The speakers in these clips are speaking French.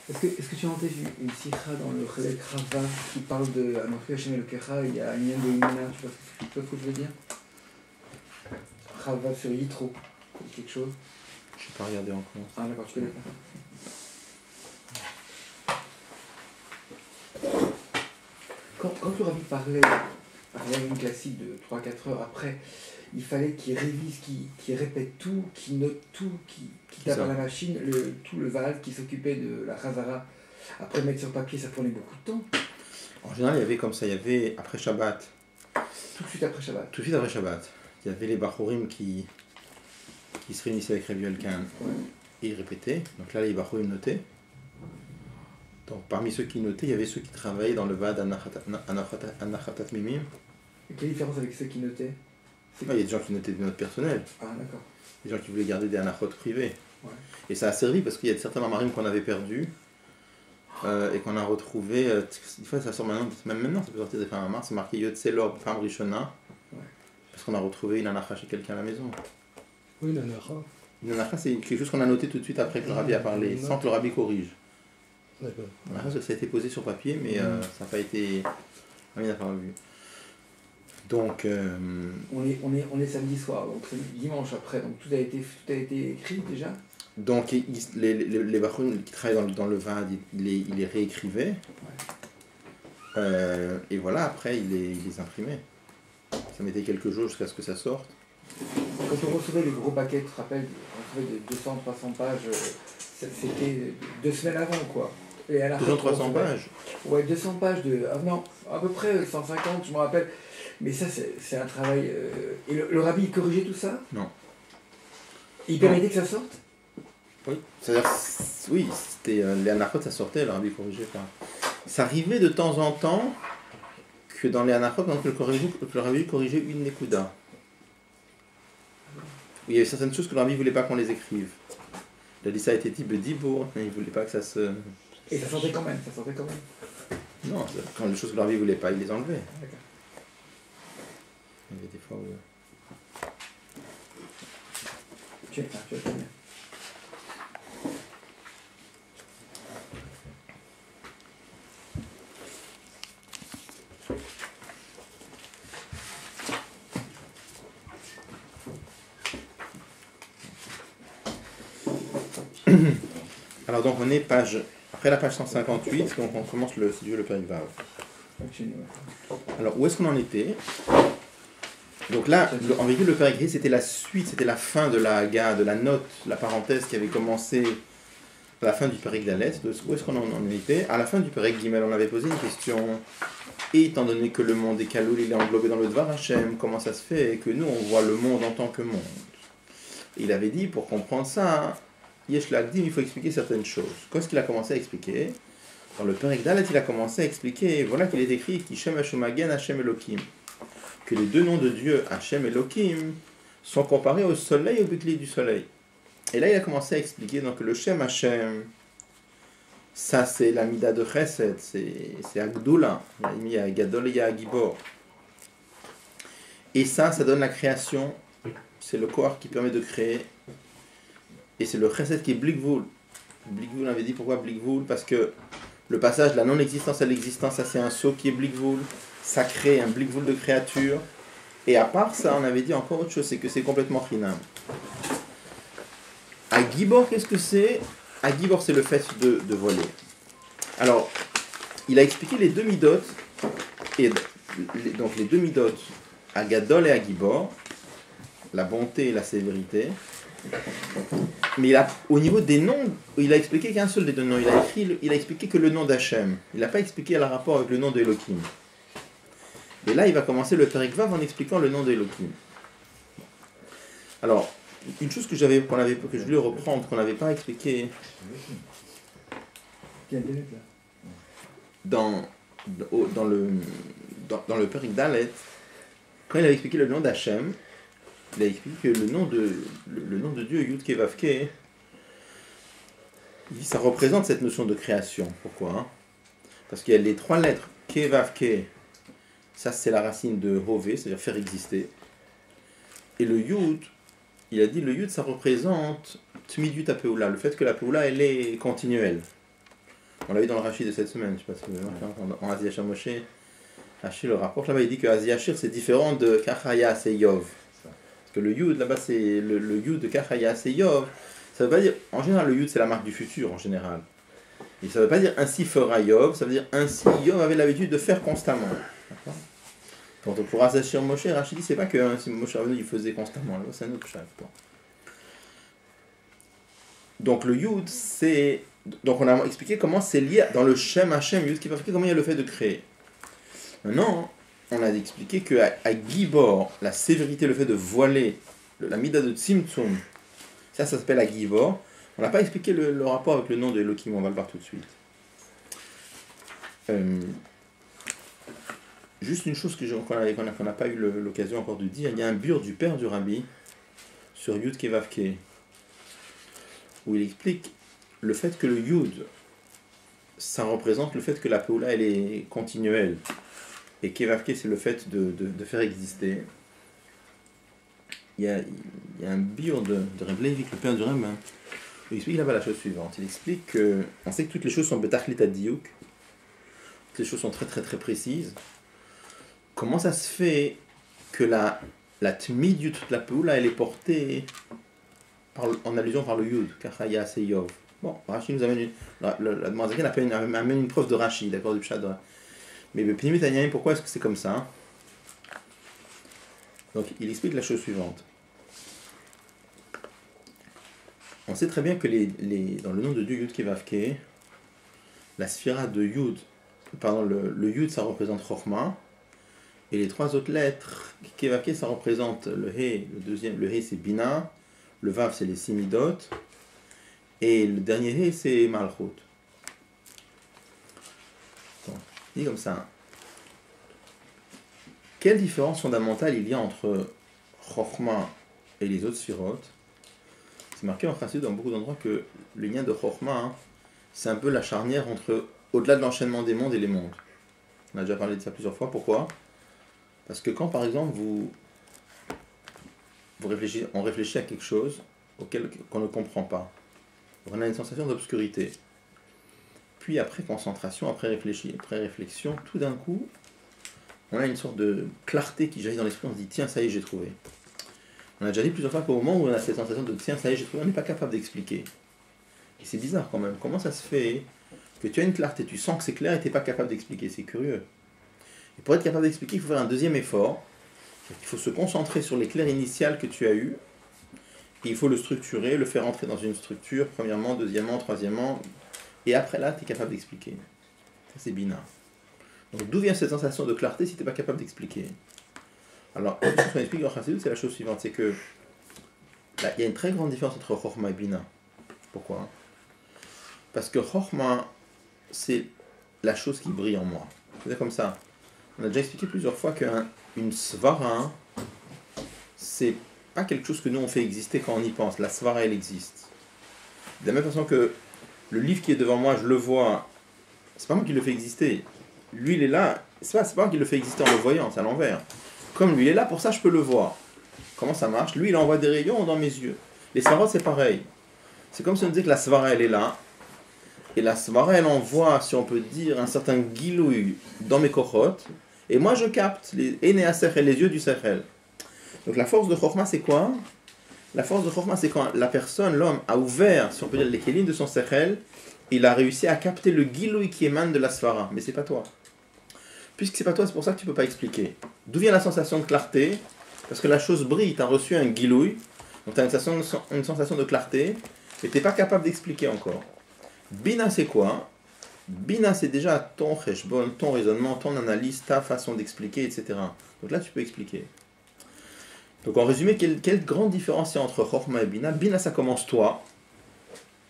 Est-ce que tu as en tête une sikha dans le Chelek Rava qui parle de Anochi Hashem Elokecha, il y a un lien de Imuna, tu vois ce que je veux dire? Rava sur Yitro, quelque chose. Je n'ai pas regardé encore. Ah d'accord, tu connais pas. Quand le Rabbi parlait une classique de 3-4 heures après, il fallait qu'il révise, qu'il répète tout, qu'il note tout, qu'il tape à la machine, tout le Val, qui s'occupait de la Chazara. Après mettre sur papier, ça prenait beaucoup de temps. En général, il y avait comme ça, il y avait après Shabbat. Tout de suite après Shabbat. Tout de suite après Shabbat. Il y avait les Bachorim qui se réunissaient avec Rabbi Elkan et ils répétaient. Donc là, les Bachorim notaient. Donc parmi ceux qui notaient, il y avait ceux qui travaillaient dans le Vad Anachatat Mimim. Et quelle différence avec ceux qui notaient? Il y a des gens qui notaient des notes personnelles. Ah d'accord. Des gens qui voulaient garder des anachotes privées. Ouais. Et ça a servi parce qu'il y a certains mamarim qu'on avait perdus et qu'on a retrouvé. Des fois, ça sort maintenant, même maintenant, ça peut sortir des fins à mars. C'est marqué Yotzelor Pam Rishona. Parce qu'on a retrouvé une anacha chez quelqu'un à la maison. Oui, une anacha. Une anacha, c'est quelque chose qu'on a noté tout de suite après que le rabbi a parlé, sans que le rabbi corrige. D'accord. Ça a été posé sur papier, mais ça n'a pas été. Ah, il n'a pas revu. Donc. On est samedi soir, donc c'est dimanche après, donc tout a été écrit déjà. Donc les Bachoum qui travaillent dans le VAD, ils les réécrivaient. Ouais. Et voilà, après ils les imprimaient. Ça mettait quelques jours jusqu'à ce que ça sorte. Quand on recevait les gros paquets, tu te rappelles, on recevait de 200-300 pages, c'était 2 semaines avant quoi. 200-300 pages. Ouais, 200 pages non, à peu près 150, je me rappelle. Mais ça, c'est un travail. Et le rabbi, il corrigeait tout ça? Non. Il permettait que ça sorte? Oui. C'est-à-dire, oui, c'était les anachot, ça sortait, le rabbi corrigeait pas. Ça arrivait de temps en temps que dans les anachot, le rabbi corrigeait une nekuda. Il y avait certaines choses que le rabbi ne voulait pas qu'on les écrive. Il a dit ça a été dit Bedibour, mais il ne voulait pas que ça se. Et ça sortait quand même, Non, quand les choses que le rabbi ne voulait pas, il les enlevait. D'accord. Il y avait des fois où. Tu es bien. Alors donc on est après la page 158, donc on commence si Dieu le Père Vav. Alors où est-ce qu'on en était? Donc là, en vérité, le Père Gris, c'était la suite, c'était la fin de la note, la parenthèse qui avait commencé à la fin du Père Dalet. Où est-ce qu'on en était? À la fin du Père Gimel, on avait posé une question. Et étant donné que le monde est Kaloul, il est englobé dans le Dvar Hashem, comment ça se fait que nous, on voit le monde en tant que monde? Et il avait dit, pour comprendre ça, Yesh Lagdim, il faut expliquer certaines choses. Qu'est-ce qu'il a commencé à expliquer? Dans le Père Dalet, il a commencé à expliquer, voilà qu'il est écrit, Kishem Hashomagen Hashem Elohim, que les deux noms de Dieu, Hashem et Elohim, sont comparés au soleil et au bouclier du soleil. Et là, il a commencé à expliquer donc, que le Shem Hashem, ça c'est l'amida de Chesed, c'est Agdoula, il y a Gadol et il y a Gibor. Et ça donne la création, c'est le corps qui permet de créer. Et c'est le Chesed qui est Blikvoul. Blikvoul, on avait dit pourquoi Blikvoul? Parce que le passage de la non-existence à l'existence, ça c'est un saut qui est Blikvoul. Ça crée un Blikvoul de créature. Et à part ça, on avait dit encore autre chose, c'est que c'est complètement Chinam. À Gibor, qu'est-ce que c'est? À Gibor, c'est le fait de voler. Alors, il a expliqué les deux midot, et donc les deux midot, à Gadol et à Gibor, la bonté et la sévérité. Mais au niveau des noms, il a expliqué qu'un seul des deux noms. Il a expliqué que le nom d'Hachem. Il n'a pas expliqué le rapport avec le nom d'Elohim. Et là, il va commencer le Perek Vav en expliquant le nom d'Elohim. Alors, une chose que je voulais reprendre, qu'on n'avait pas expliqué dans le Perek Dalet, quand il a expliqué le nom d'Hachem, il a expliqué que le nom de Dieu, Yud Ke Vav Ke, il dit ça représente cette notion de création. Pourquoi? Parce qu'il y a les trois lettres Ke Vav Ke, ça c'est la racine de Hové, c'est-à-dire faire exister. Et le Yud, il a dit le Yud ça représente Tmidut HaPeula, le fait que la Peula elle est continuelle. On l'a vu dans le Rashi de cette semaine, je ne sais pas si vous avez remarqué, en Azi Asher Moshe, Rashi le rapporte, là-bas il dit que Azi Asher c'est différent de Kachaya, c'est Yov. Parce que le Yud, là-bas c'est le Yud de Kachaya, c'est Yov. Ça veut pas dire, en général le Yud c'est la marque du futur en général. Et ça ne veut pas dire ainsi fera Yov, ça veut dire ainsi Yov avait l'habitude de faire constamment. D'accord. Quant pour Azi Asher Moshe, Rashi dit c'est pas que Moshe Rabbeinu il faisait constamment, là c'est un autre chef. Donc le Yud c'est... Donc on a expliqué comment c'est lié dans le Shem Hashem Yud qui va expliquer comment il y a le fait de créer. Maintenant, on a expliqué qu'à Gibor, la sévérité, le fait de voiler, la mida de Tzimtzum, ça s'appelle à Gibor. On n'a pas expliqué le rapport avec le nom de Elohim, on va le voir tout de suite. Juste une chose qu'on n'a pas eu l'occasion encore de dire, il y a un bur du père du Rabbi sur Yud Kevavke, où il explique le fait que le Yud, ça représente le fait que la Peoula, elle est continuelle. Et Kevavke, c'est le fait de faire exister. Il y a un biur de Reb Leivik, le père du Reb, hein. Il explique là-bas la chose suivante. Il explique que, on sait que toutes les choses sont betachlit adiouk. Toutes les choses sont très très très précises. Comment ça se fait que la tmidut, toute la Peoula, elle est portée en allusion par le Yud, Kachaya, c'est Yov. Bon, Rashi nous amène la Demoiselle amène une preuve de Rashi, d'accord, du Pshad. Mais le Pnimit Anyaim, pourquoi est-ce que c'est comme ça? Donc, il explique la chose suivante. On sait très bien que dans le nom de Dieu Yud Kevavke, la sphira de Yud, pardon, le Yud ça représente Chochma, et les trois autres lettres, Kevavke ça représente le He, le deuxième, le He c'est Bina, le Vav c'est les Simidot, et le dernier He, c'est Malchut. Donc, dit comme ça. Quelle différence fondamentale il y a entre Chochma et les autres Sphirot? C'est marqué en Chassidut dans beaucoup d'endroits que le lien de Chochma, c'est un peu la charnière entre au-delà de l'enchaînement des mondes et les mondes. On a déjà parlé de ça plusieurs fois. Pourquoi? Parce que quand par exemple on réfléchit à quelque chose qu'on ne comprend pas, on a une sensation d'obscurité. Puis après concentration, après réflexion, tout d'un coup, on a une sorte de clarté qui jaillit dans l'esprit, on se dit tiens, ça y est, j'ai trouvé. On a déjà dit plusieurs fois qu'au moment où on a cette sensation de tiens, ça y est, j'ai trouvé, on n'est pas capable d'expliquer. Et c'est bizarre quand même. Comment ça se fait que tu as une clarté, tu sens que c'est clair et tu n'es pas capable d'expliquer? C'est curieux. Et pour être capable d'expliquer, il faut faire un deuxième effort. Il faut se concentrer sur l'éclair initial que tu as eu. Et il faut le structurer, le faire entrer dans une structure, premièrement, deuxièmement, troisièmement. Et après là, tu es capable d'expliquer. Ça, c'est bina. Donc d'où vient cette sensation de clarté si tu n'es pas capable d'expliquer? Alors, ce qu'on explique dans Chassidut, c'est la chose suivante, c'est que là, il y a une très grande différence entre Chochma et Bina. Pourquoi? Parce que Chochma, c'est la chose qui brille en moi. C'est comme ça. On a déjà expliqué plusieurs fois qu'une svara, c'est pas quelque chose que nous on fait exister quand on y pense. La svara, elle existe. De la même façon que le livre qui est devant moi, je le vois, c'est pas moi qui le fais exister. Lui, il est là, c'est pas moi qui le fais exister en le voyant, c'est à l'envers. Comme lui, il est là, pour ça, je peux le voir. Comment ça marche? Lui, il envoie des rayons dans mes yeux. Les svarot, c'est pareil. C'est comme si on disait que la svara, elle est là. Et la svara, elle envoie, si on peut dire, un certain gilouï dans mes kochot. Et moi, je capte les énéa sechel, les yeux du sechel. Donc la force de Chochma, c'est quoi? La force de Chochma, c'est quand la personne, l'homme, a ouvert, si on peut dire, les kélim de son sechel, il a réussi à capter le gilouï qui émane de la svara. Mais c'est pas toi. Puisque c'est pas toi, c'est pour ça que tu peux pas expliquer. D'où vient la sensation de clarté? Parce que la chose brille, tu as reçu un gilouï, donc tu as une sensation de clarté, et tu n'es pas capable d'expliquer encore. Bina, c'est quoi? Bina, c'est déjà ton cheshbon, ton raisonnement, ton analyse, ta façon d'expliquer, etc. Donc là, tu peux expliquer. Donc en résumé, quelle grande différence il y a entre Chochma et Bina? Bina, ça commence toi.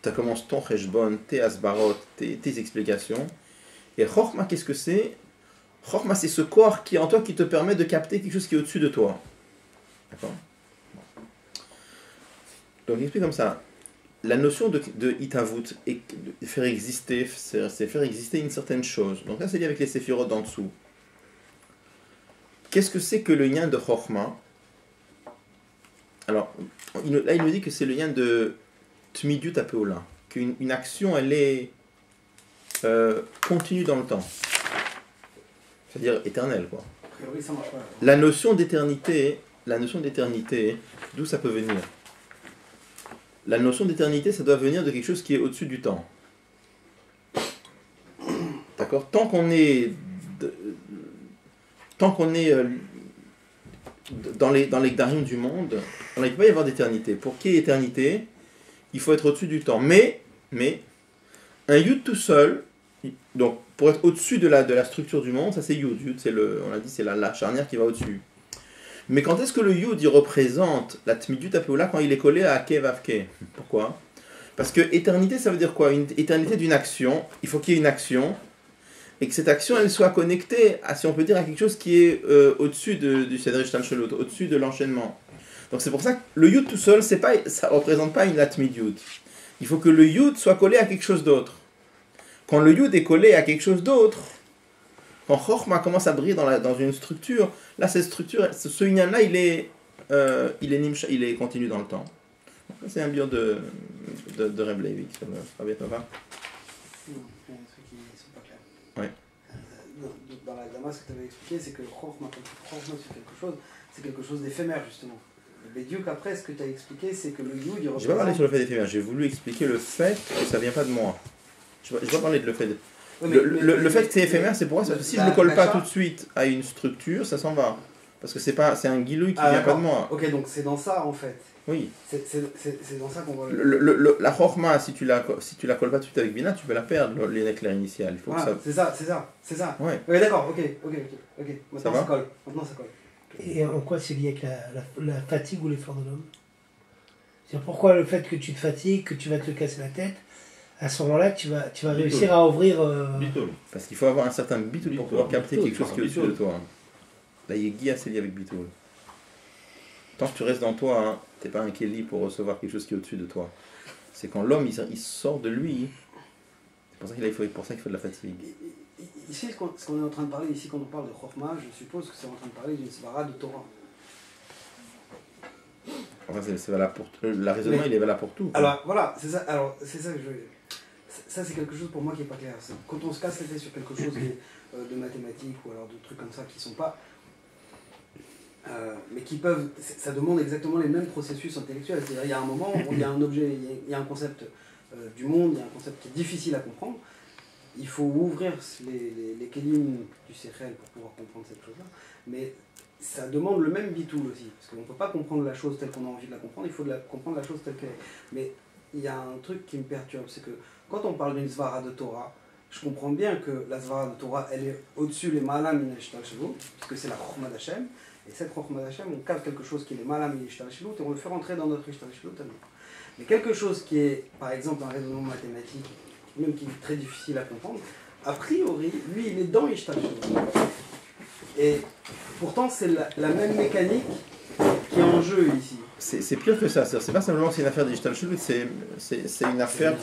Ça commence ton cheshbon, tes asbarot, tes explications. Et Chochma, qu'est-ce que c'est? Chochma, c'est ce corps qui est en toi qui te permet de capter quelque chose qui est au-dessus de toi. D'accord? Donc, il explique comme ça. La notion de hitavut est de faire exister, c'est faire exister une certaine chose. Donc là, c'est lié avec les séphirotes d'en dessous. Qu'est-ce que c'est que le lien de Chochma? Alors, là, il nous dit que c'est le lien de Tmidut Apeola. Qu'une action, elle est continue dans le temps. C'est-à-dire éternel, quoi. A priori, ça marche pas. La notion d'éternité, d'où ça peut venir? La notion d'éternité, ça doit venir de quelque chose qui est au-dessus du temps. D'accord? Tant qu'on est dans les gdarium du monde, il ne peut pas y avoir d'éternité. Pour qu'il y ait éternité, il faut être au-dessus du temps. Mais un yud tout seul, donc pour être au-dessus de la structure du monde, ça c'est yud. Yud, on a dit, c'est la charnière qui va au-dessus. Mais quand est-ce que le yud il représente la tmidut apeoula quand il est collé à kev avke? Pourquoi? Parce que éternité, ça veut dire quoi? Une éternité d'une action. Il faut qu'il y ait une action. Et que cette action, elle soit connectée, si on peut dire, à quelque chose qui est au-dessus du Seder Ishtalshelut, au-dessus de l'enchaînement. Donc c'est pour ça que le Yud tout seul, ça ne représente pas une Latmid Yud. Il faut que le Yud soit collé à quelque chose d'autre. Quand le Yud est collé à quelque chose d'autre, quand Chochma commence à briller dans une structure, là, cette structure, ce Inyan-là, il est continu dans le temps. Donc, c'est un bio de Reb Levi sur le Rabbi Tova. Il y a des trucs qui ne sont pas clairs. Ouais. Dans la Dama, ce que tu avais expliqué, c'est que le Chochma, quand tu transmets sur quelque chose, c'est quelque chose d'éphémère, justement. Mais Diouk, après, ce que tu as expliqué, c'est que le Yud, il représente... Je n'ai pas parlé sur le fait d'éphémère, j'ai voulu expliquer le fait que ça ne vient pas de moi. Je n'ai pas parlé de le fait de... Ouais, le fait que c'est éphémère, c'est pour moi, parce que si je ne le colle pas tout de suite à une structure, ça s'en va. Parce que c'est un guilouille qui ne vient pas de moi. Ok, donc c'est dans ça, en fait. Oui. C'est dans ça qu'on va... La chorma, si tu la colles pas tout de suite avec Bina, tu peux la perdre, l'éclair initial. Il faut que ça... C'est ça. Ouais. Ouais, d'accord, ok. Maintenant, Ça va colle. Et en quoi c'est lié avec la fatigue ou l'effort de l'homme? C'est pourquoi le fait que tu te fatigues, que tu vas te casser la tête, à ce moment-là, tu vas réussir à ouvrir... Bitoul. Parce qu'il faut avoir un certain bitoul pour pouvoir capter quelque chose qui est au-dessus de toi. La yegia, c'est lié avec bitoul. Tant que tu restes dans toi, hein, t'es pas un keli pour recevoir quelque chose qui est au-dessus de toi. C'est quand l'homme il sort de lui, c'est pour ça qu'il faut de la fatigue. Ici, ce qu'on est en train de parler, ici, quand on parle de Chochma, je suppose que c'est en train de parler d'une svara de Torah. Enfin, c'est valable pour le raisonnement, il est valable pour tout. Alors, voilà, c'est ça que je... Ça, c'est quelque chose pour moi qui n'est pas clair. Quand on se casse la tête sur quelque chose de mathématiques ou alors de trucs comme ça qui ne sont pas... mais qui peuvent... Ça demande exactement les mêmes processus intellectuels. C'est-à-dire, il y a un moment où il y a un objet, il y a un concept du monde, il y a un concept qui est difficile à comprendre. Il faut ouvrir les kelim du Sechel pour pouvoir comprendre cette chose-là. Mais ça demande le même bitoul aussi. Parce qu'on ne peut pas comprendre la chose telle qu'on a envie de la comprendre, il faut comprendre la chose telle qu'elle est. Mais il y a un truc qui me perturbe, c'est que quand on parle d'une svara de Torah, je comprends bien que la svara de Torah, elle est au-dessus les malam minashtal shelu, parce que c'est la chokhmah d'Hachem. Et cette chokhmah d'Hachem, on capte quelque chose qui est les malam minashtal shelu, et on le fait rentrer dans notre ishtal shelu tellement. Mais quelque chose qui est, par exemple, un raisonnement mathématique, même qui est très difficile à comprendre, a priori, lui, il est dans ishtal shelu. Et pourtant, c'est la même mécanique qui est en jeu ici. C'est pire que ça, c'est pas simplement c'est une affaire d'Ishtal Shelut, c'est une affaire,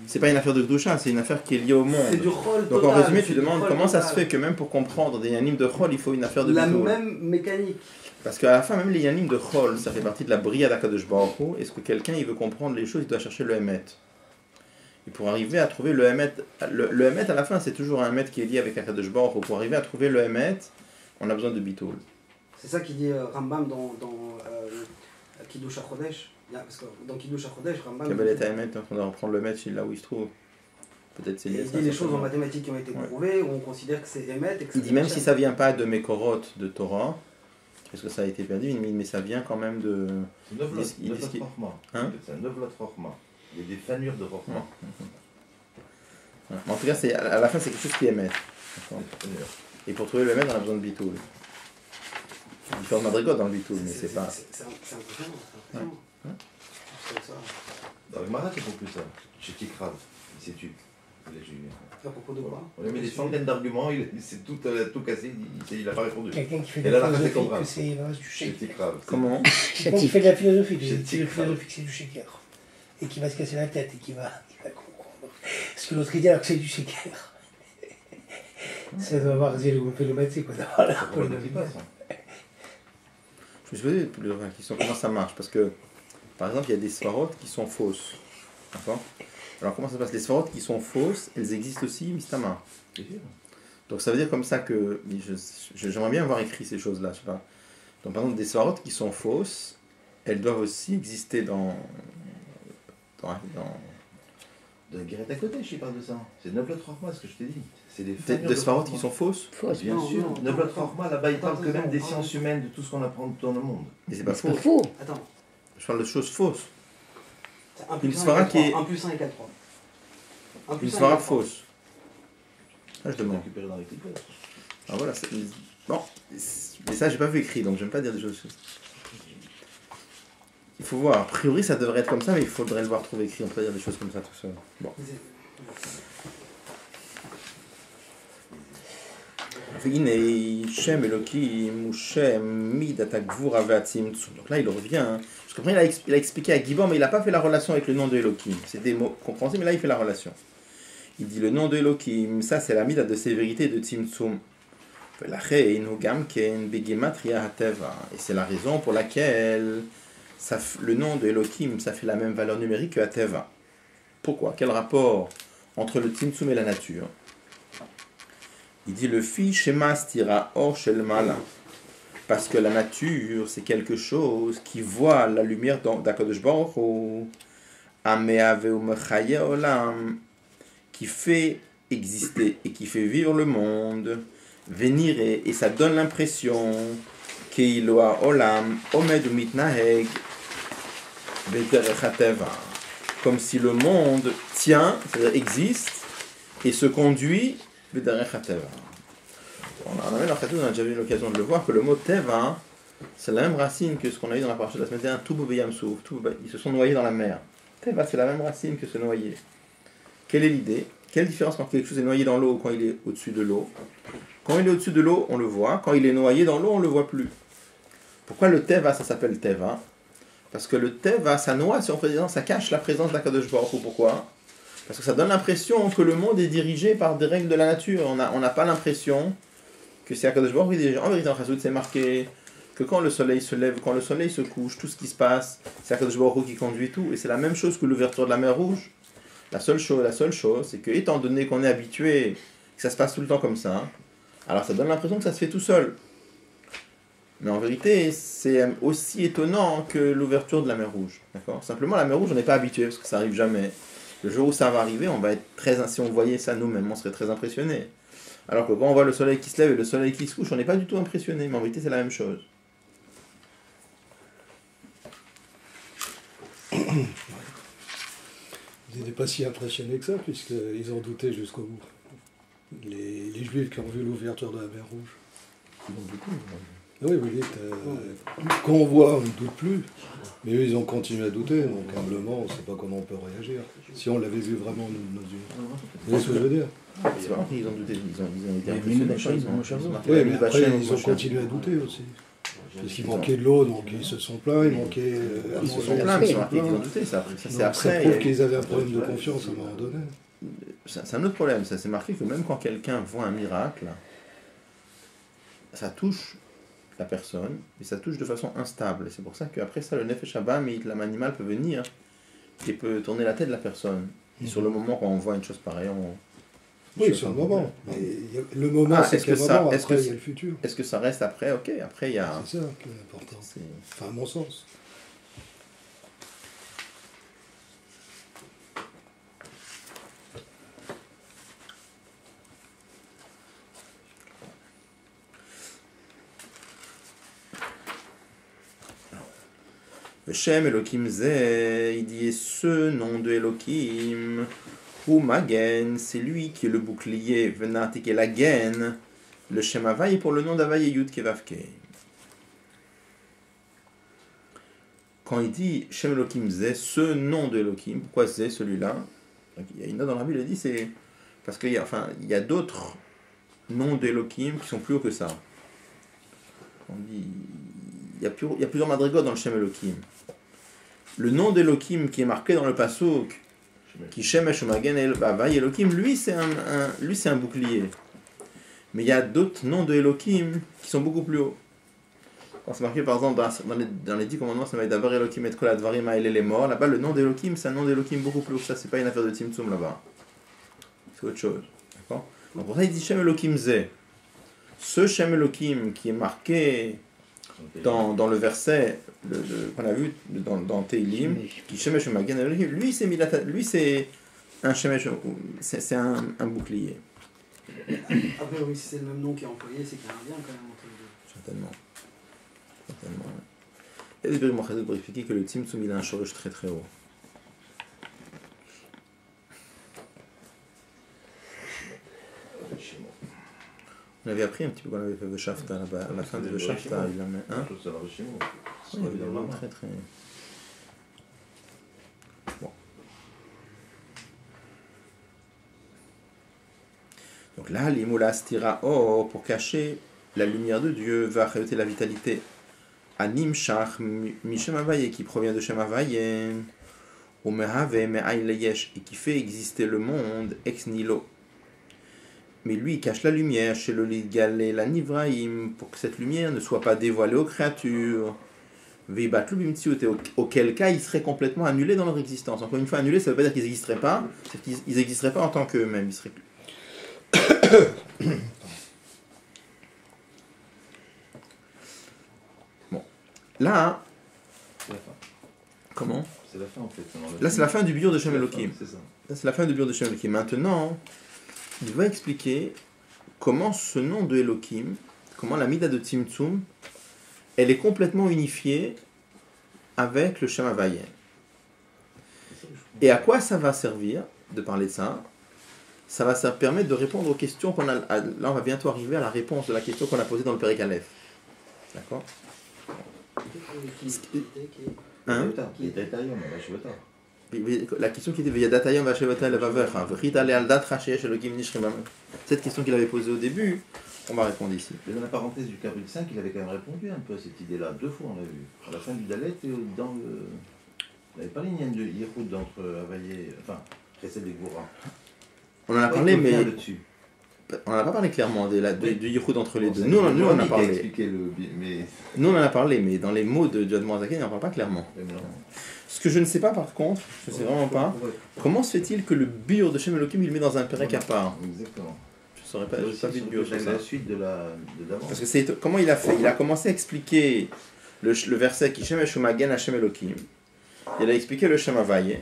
c'est pas une affaire de Gdusha, c'est une affaire qui est liée au monde. C'est du rôle Donc total, en résumé, tu demandes comment ça se fait que même pour comprendre des yanim de Chol, il faut une affaire de la Bitoul. même mécanique. Parce qu'à la fin, même les yanim de Chol, ça fait partie de la bria d'Akadosh Baruch Hu. Est-ce que quelqu'un il veut comprendre les choses, il doit chercher le Emet. Et pour arriver à trouver le Emet, le Emet à la fin, c'est toujours un Emet qui est lié avec Akadosh Baruch Hu. Pour arriver à trouver le Emet, on a besoin de Bitoul. C'est ça qu'il dit Rambam dans Kiddush HaChodesh. Parce que dans Kiddush HaChodesh, Rambam... Kabbalah et Emet, on doit reprendre le Emet là où il se trouve. Peut-être c'est il lié à ça. dit les choses en mathématiques qui ont été prouvées, où on considère que c'est Emet. Et que Il dit même si ça vient pas de Mekorot, de Torah, parce que ça a été perdu, mais ça vient quand même de... C'est 9 lots Chokhmah. Hein? C'est 9 lots Chokhmah. Il y a des fanures de Chokhmah. En tout cas, à la fin, c'est quelque chose qui est Emet. Et pour trouver le Emet, on a besoin de Bitoul. Il y a différentes madrigotes dans le Bitoul, mais c'est pas... C'est impressionnant. Dans le Marat, c'est pour plus ça. Chez Tikrav, il s'étude. À propos de quoi? On lui a mis des centaines d'arguments, il s'est tout cassé, il n'a pas répondu. Quelqu'un qui fait Et de là, la la philosophie, comprendre. que c'est du Chez shaker. Tikrav. Comment? Quelqu'un qui fait de la philosophie, Chez c'est du Tikrav. philosophique, c'est du shaker. Et qui va se casser la tête et qui va comprendre. Parce que l'autre il dit alors que c'est du shaker. Ça doit avoir zéro phénoménatique, quoi. D'avoir Ça l'air pourrait être efficace, hein. Je me suis posé plusieurs questions, comment ça marche? Parce que, par exemple, il y a des svarot qui sont fausses. D'accord? Alors comment ça se passe? Les svarot qui sont fausses, elles existent aussi, mistama. Donc ça veut dire comme ça que, j'aimerais bien avoir écrit ces choses-là, je sais pas. Donc par exemple, des svarot qui sont fausses, elles doivent aussi exister dans De la guérette à côté, je parle de ça. C'est 9 lots Chorma, ce que je t'ai dit. C'est des des svarot qui sont fausses. Fausse, Bien non, sûr. non, 9 non. lots Chorma, là-bas, il parle quand même des sciences humaines, de tout ce qu'on apprend dans le monde. Mais c'est pas C'est pas faux. faux. Attends, Je parle de choses fausses. c'est 1 Une plus 1 svara égale qui est- 3. 1 plus 1 égale 3. 1 Une plus 1 svara égale 3. fausse. Ah, je demande. Récupérer dans les clips. Ah voilà, bon, mais ça j'ai pas vu écrit, donc j'aime pas dire des choses. Il faut voir, a priori ça devrait être comme ça, mais il faudrait le voir trouver écrit, on peut pas dire des choses comme ça tout seul. Bon. V'hinei Shem Elokim ou Shem Midat HaGvura ve'atzimtzum. Donc là il revient, hein. Parce qu'après il a expliqué à Gibor, mais il n'a pas fait la relation avec le nom de Elokim. C'est des mots compréhensibles, mais là il fait la relation. Il dit le nom de Elokim, ça c'est la midat de sévérité de Tzimtzum. Et c'est la raison pour laquelle le nom de Elohim, ça fait la même valeur numérique que Ateva. Pourquoi? Quel rapport entre le Tzimtzum et la nature? Il dit le fi shema stira or shel mala. Parce que la nature, c'est quelque chose qui voit la lumière d'Akadosh Baruch Hu, ameave u'mechaye olam, qui fait exister et qui fait vivre le monde. Venir et ça donne l'impression Keiloa Olam Omed Mitnaheg Bederech HaTeva, comme si le monde tient, c'est-à-dire existe et se conduit Bederech HaTeva. On a déjà eu l'occasion de le voir que le mot Teva, c'est la même racine que ce qu'on a eu dans la partie de la semaine dernière, Tubu Beyamsouf, ils se sont noyés dans la mer. Teva, c'est la même racine que se noyer. Quelle est l'idée? Quelle différence quand quelque chose est noyé dans l'eau ou quand il est au-dessus de l'eau? Quand il est au-dessus de l'eau, on le voit. Quand il est noyé dans l'eau, on ne le voit plus. Pourquoi le Teva, ça s'appelle Teva? Parce que le Teva, ça noie, si on fait dire, ça cache la présence d'Akadosh Baruch Hu. Pourquoi? Parce que ça donne l'impression que le monde est dirigé par des règles de la nature. On n'a pas l'impression que c'est Akadosh Baruch Hu qui dirige. En vérité, en Chassout, c'est marqué que quand le soleil se lève, quand le soleil se couche, tout ce qui se passe, c'est Akadosh Baruch Hu qui conduit tout. Et c'est la même chose que l'ouverture de la mer Rouge. La seule chose, c'est que, étant donné qu'on est habitué, que ça se passe tout le temps comme ça, alors ça donne l'impression que ça se fait tout seul. Mais en vérité, c'est aussi étonnant que l'ouverture de la mer Rouge. D'accord? Simplement, la mer Rouge, on n'est pas habitué, parce que ça n'arrive jamais. Le jour où ça va arriver, on va être si on voyait ça nous-mêmes, on serait très impressionné. Alors que quand on voit le soleil qui se lève et le soleil qui se couche, on n'est pas du tout impressionné. Mais en vérité, c'est la même chose. Ils n'étaient pas si impressionnés que ça, puisqu'ils en doutaient jusqu'au bout. Les Juifs qui ont vu l'ouverture de la mer Rouge. Oui, quand on voit, on ne doute plus. Mais eux, ils ont continué à douter, donc humblement, on ne sait pas comment on peut réagir. Si on l'avait vu vraiment de nos yeux. Vous voyez ce que je veux dire? C'est pas qu'ils ont douté, ils ont été impressionnés. Oui, mais après, ils ont continué à douter aussi. Parce qu'il manquait de l'eau, donc ils se sont plaints, il manquait à Ils se manger, sont plaints, mais ils ont douté. Ça c'est ça après. prouve qu'ils avaient un problème de confiance à un moment donné. C'est un autre problème, ça c'est marqué que même quand quelqu'un voit un miracle, ça touche la personne, et ça touche de façon instable. Et c'est pour ça qu'après ça, le Nefesh Habamit, l'âme animale peut venir et peut tourner la tête de la personne. Et sur le moment, quand on voit une chose pareille, Oui, sur le moment. Mais le moment, c'est qu'à un moment, après, il y a le futur. Est-ce que ça reste après? Ok, après il y a... C'est ça qui est important. Enfin, à mon sens. Shem Elohim Zeh, il dit ce nom de Elohim, ou Magen, c'est lui qui est le bouclier, Venat qui est la gaine, le Shem Havai pour le nom d'Havai Yud Kevavke. Quand il dit Shem Elohim Zeh, ce nom de Elohim, pourquoi Zeh celui-là? Il y a une note dans la Bible, il dit c'est parce qu'il y a d'autres noms d'Elohim qui sont plus hauts que ça. On dit il y a plusieurs madrigotes dans le Shem Elohim. Le nom d'Elohim qui est marqué dans le Pasuk, qui Shemesh Umagen Havai Elohim, lui c'est un bouclier. Mais il y a d'autres noms de Elohim qui sont beaucoup plus hauts. Quand c'est marqué par exemple dans les 10 commandements, c'est d'abord Elohim et Kol Advarim Ha'eleh les morts. Là-bas, le nom d'Elohim, c'est un nom d'Elohim beaucoup plus haut que ça. C'est pas une affaire de Tzimtzum là-bas. C'est autre chose. D'accord? Donc pour ça, il dit Shem Elohim Zeh. Ce Shem Elohim qui est marqué dans le verset qu'on a vu dans Teilim, qui Shemesh Magen Elohim, lui c'est un Shemesh, c'est un bouclier. Après, oui, si c'est le même nom qui est employé, c'est qu'il y a un lien quand même entre les deux. Certainement. Ouais. Il y a des Birim Chazot pour expliquer que le Tzimtzum il a un shoresh très très haut. On avait appris un petit peu quand on avait fait Veshafta là-bas. À la fin de Veshafta, il en met un. Je trouve ça dans le Shimo. Oui, il y avait des noms très très. Bon. Donc là, l'imoula stira pour cacher la lumière de Dieu, va rajouter la vitalité. Anim shach mishem havaye qui provient de Shem Havaye, ou mehave me'ain leyesh et qui fait exister le monde ex nihilo. Mais lui, il cache la lumière chez le Lidgalé, la Nivraïm, pour que cette lumière ne soit pas dévoilée aux créatures. Auquel cas, ils seraient complètement annulés dans leur existence. Encore une fois, annulés, ça ne veut pas dire qu'ils n'existeraient pas, c'est qu'ils n'existeraient pas en tant qu'eux-mêmes. Ils seraient... Bon. Là, C'est la fin. comment? C'est la fin en fait. Là, c'est la fin du biur de Shem C'est la Elohim. fin, c'est ça. Là, c'est la fin du biur de Shem Elohim. Maintenant, il va expliquer comment ce nom de Elohim, comment la Mida de Tzimtzum, elle est complètement unifiée avec le Shem Havaye. Et à quoi ça va servir de parler de ça? Ça va permettre de répondre aux questions qu'on a. Là, on va bientôt arriver à la réponse de la question qu'on a posée dans le Perek Aleph. D'accord? Hein? Qui est Taïom, on va chez Vata. La question qui était Veyadatayom Vashevata Levavecha, Vrita Lealdat Rachesh Elohim Nishrimam. Cette question qu'il avait posée au début, on va répondre ici. Mais dans la parenthèse du chapitre 5, il avait quand même répondu un peu à cette idée-là. 2 fois on l'a vu. À la fin du Dalet et dans le. Il n'avait pas les liens de Yehoud entre Havaye, enfin, Chesed et Goura. On en a parlé, mais. Dessus. On n'en a pas parlé clairement du Yichud entre les deux. Nous, on en a parlé. Nous, on en a parlé, mais dans les mots de Admor Zaken, on n'en parle pas clairement. Ce que je ne sais pas, par contre, je ne sais vraiment pas, comment se fait-il que le biur de Shem Elohim, il le met dans un perek à part? Exactement. Je ne saurais pas, je n'ai pas vu de biur sur ça. La suite de d'avant. Parce que c'est comment il a fait? Il a commencé à expliquer le verset qui Shem Eshumagen Hashem Elohim. Il a expliqué le Shem Havaye.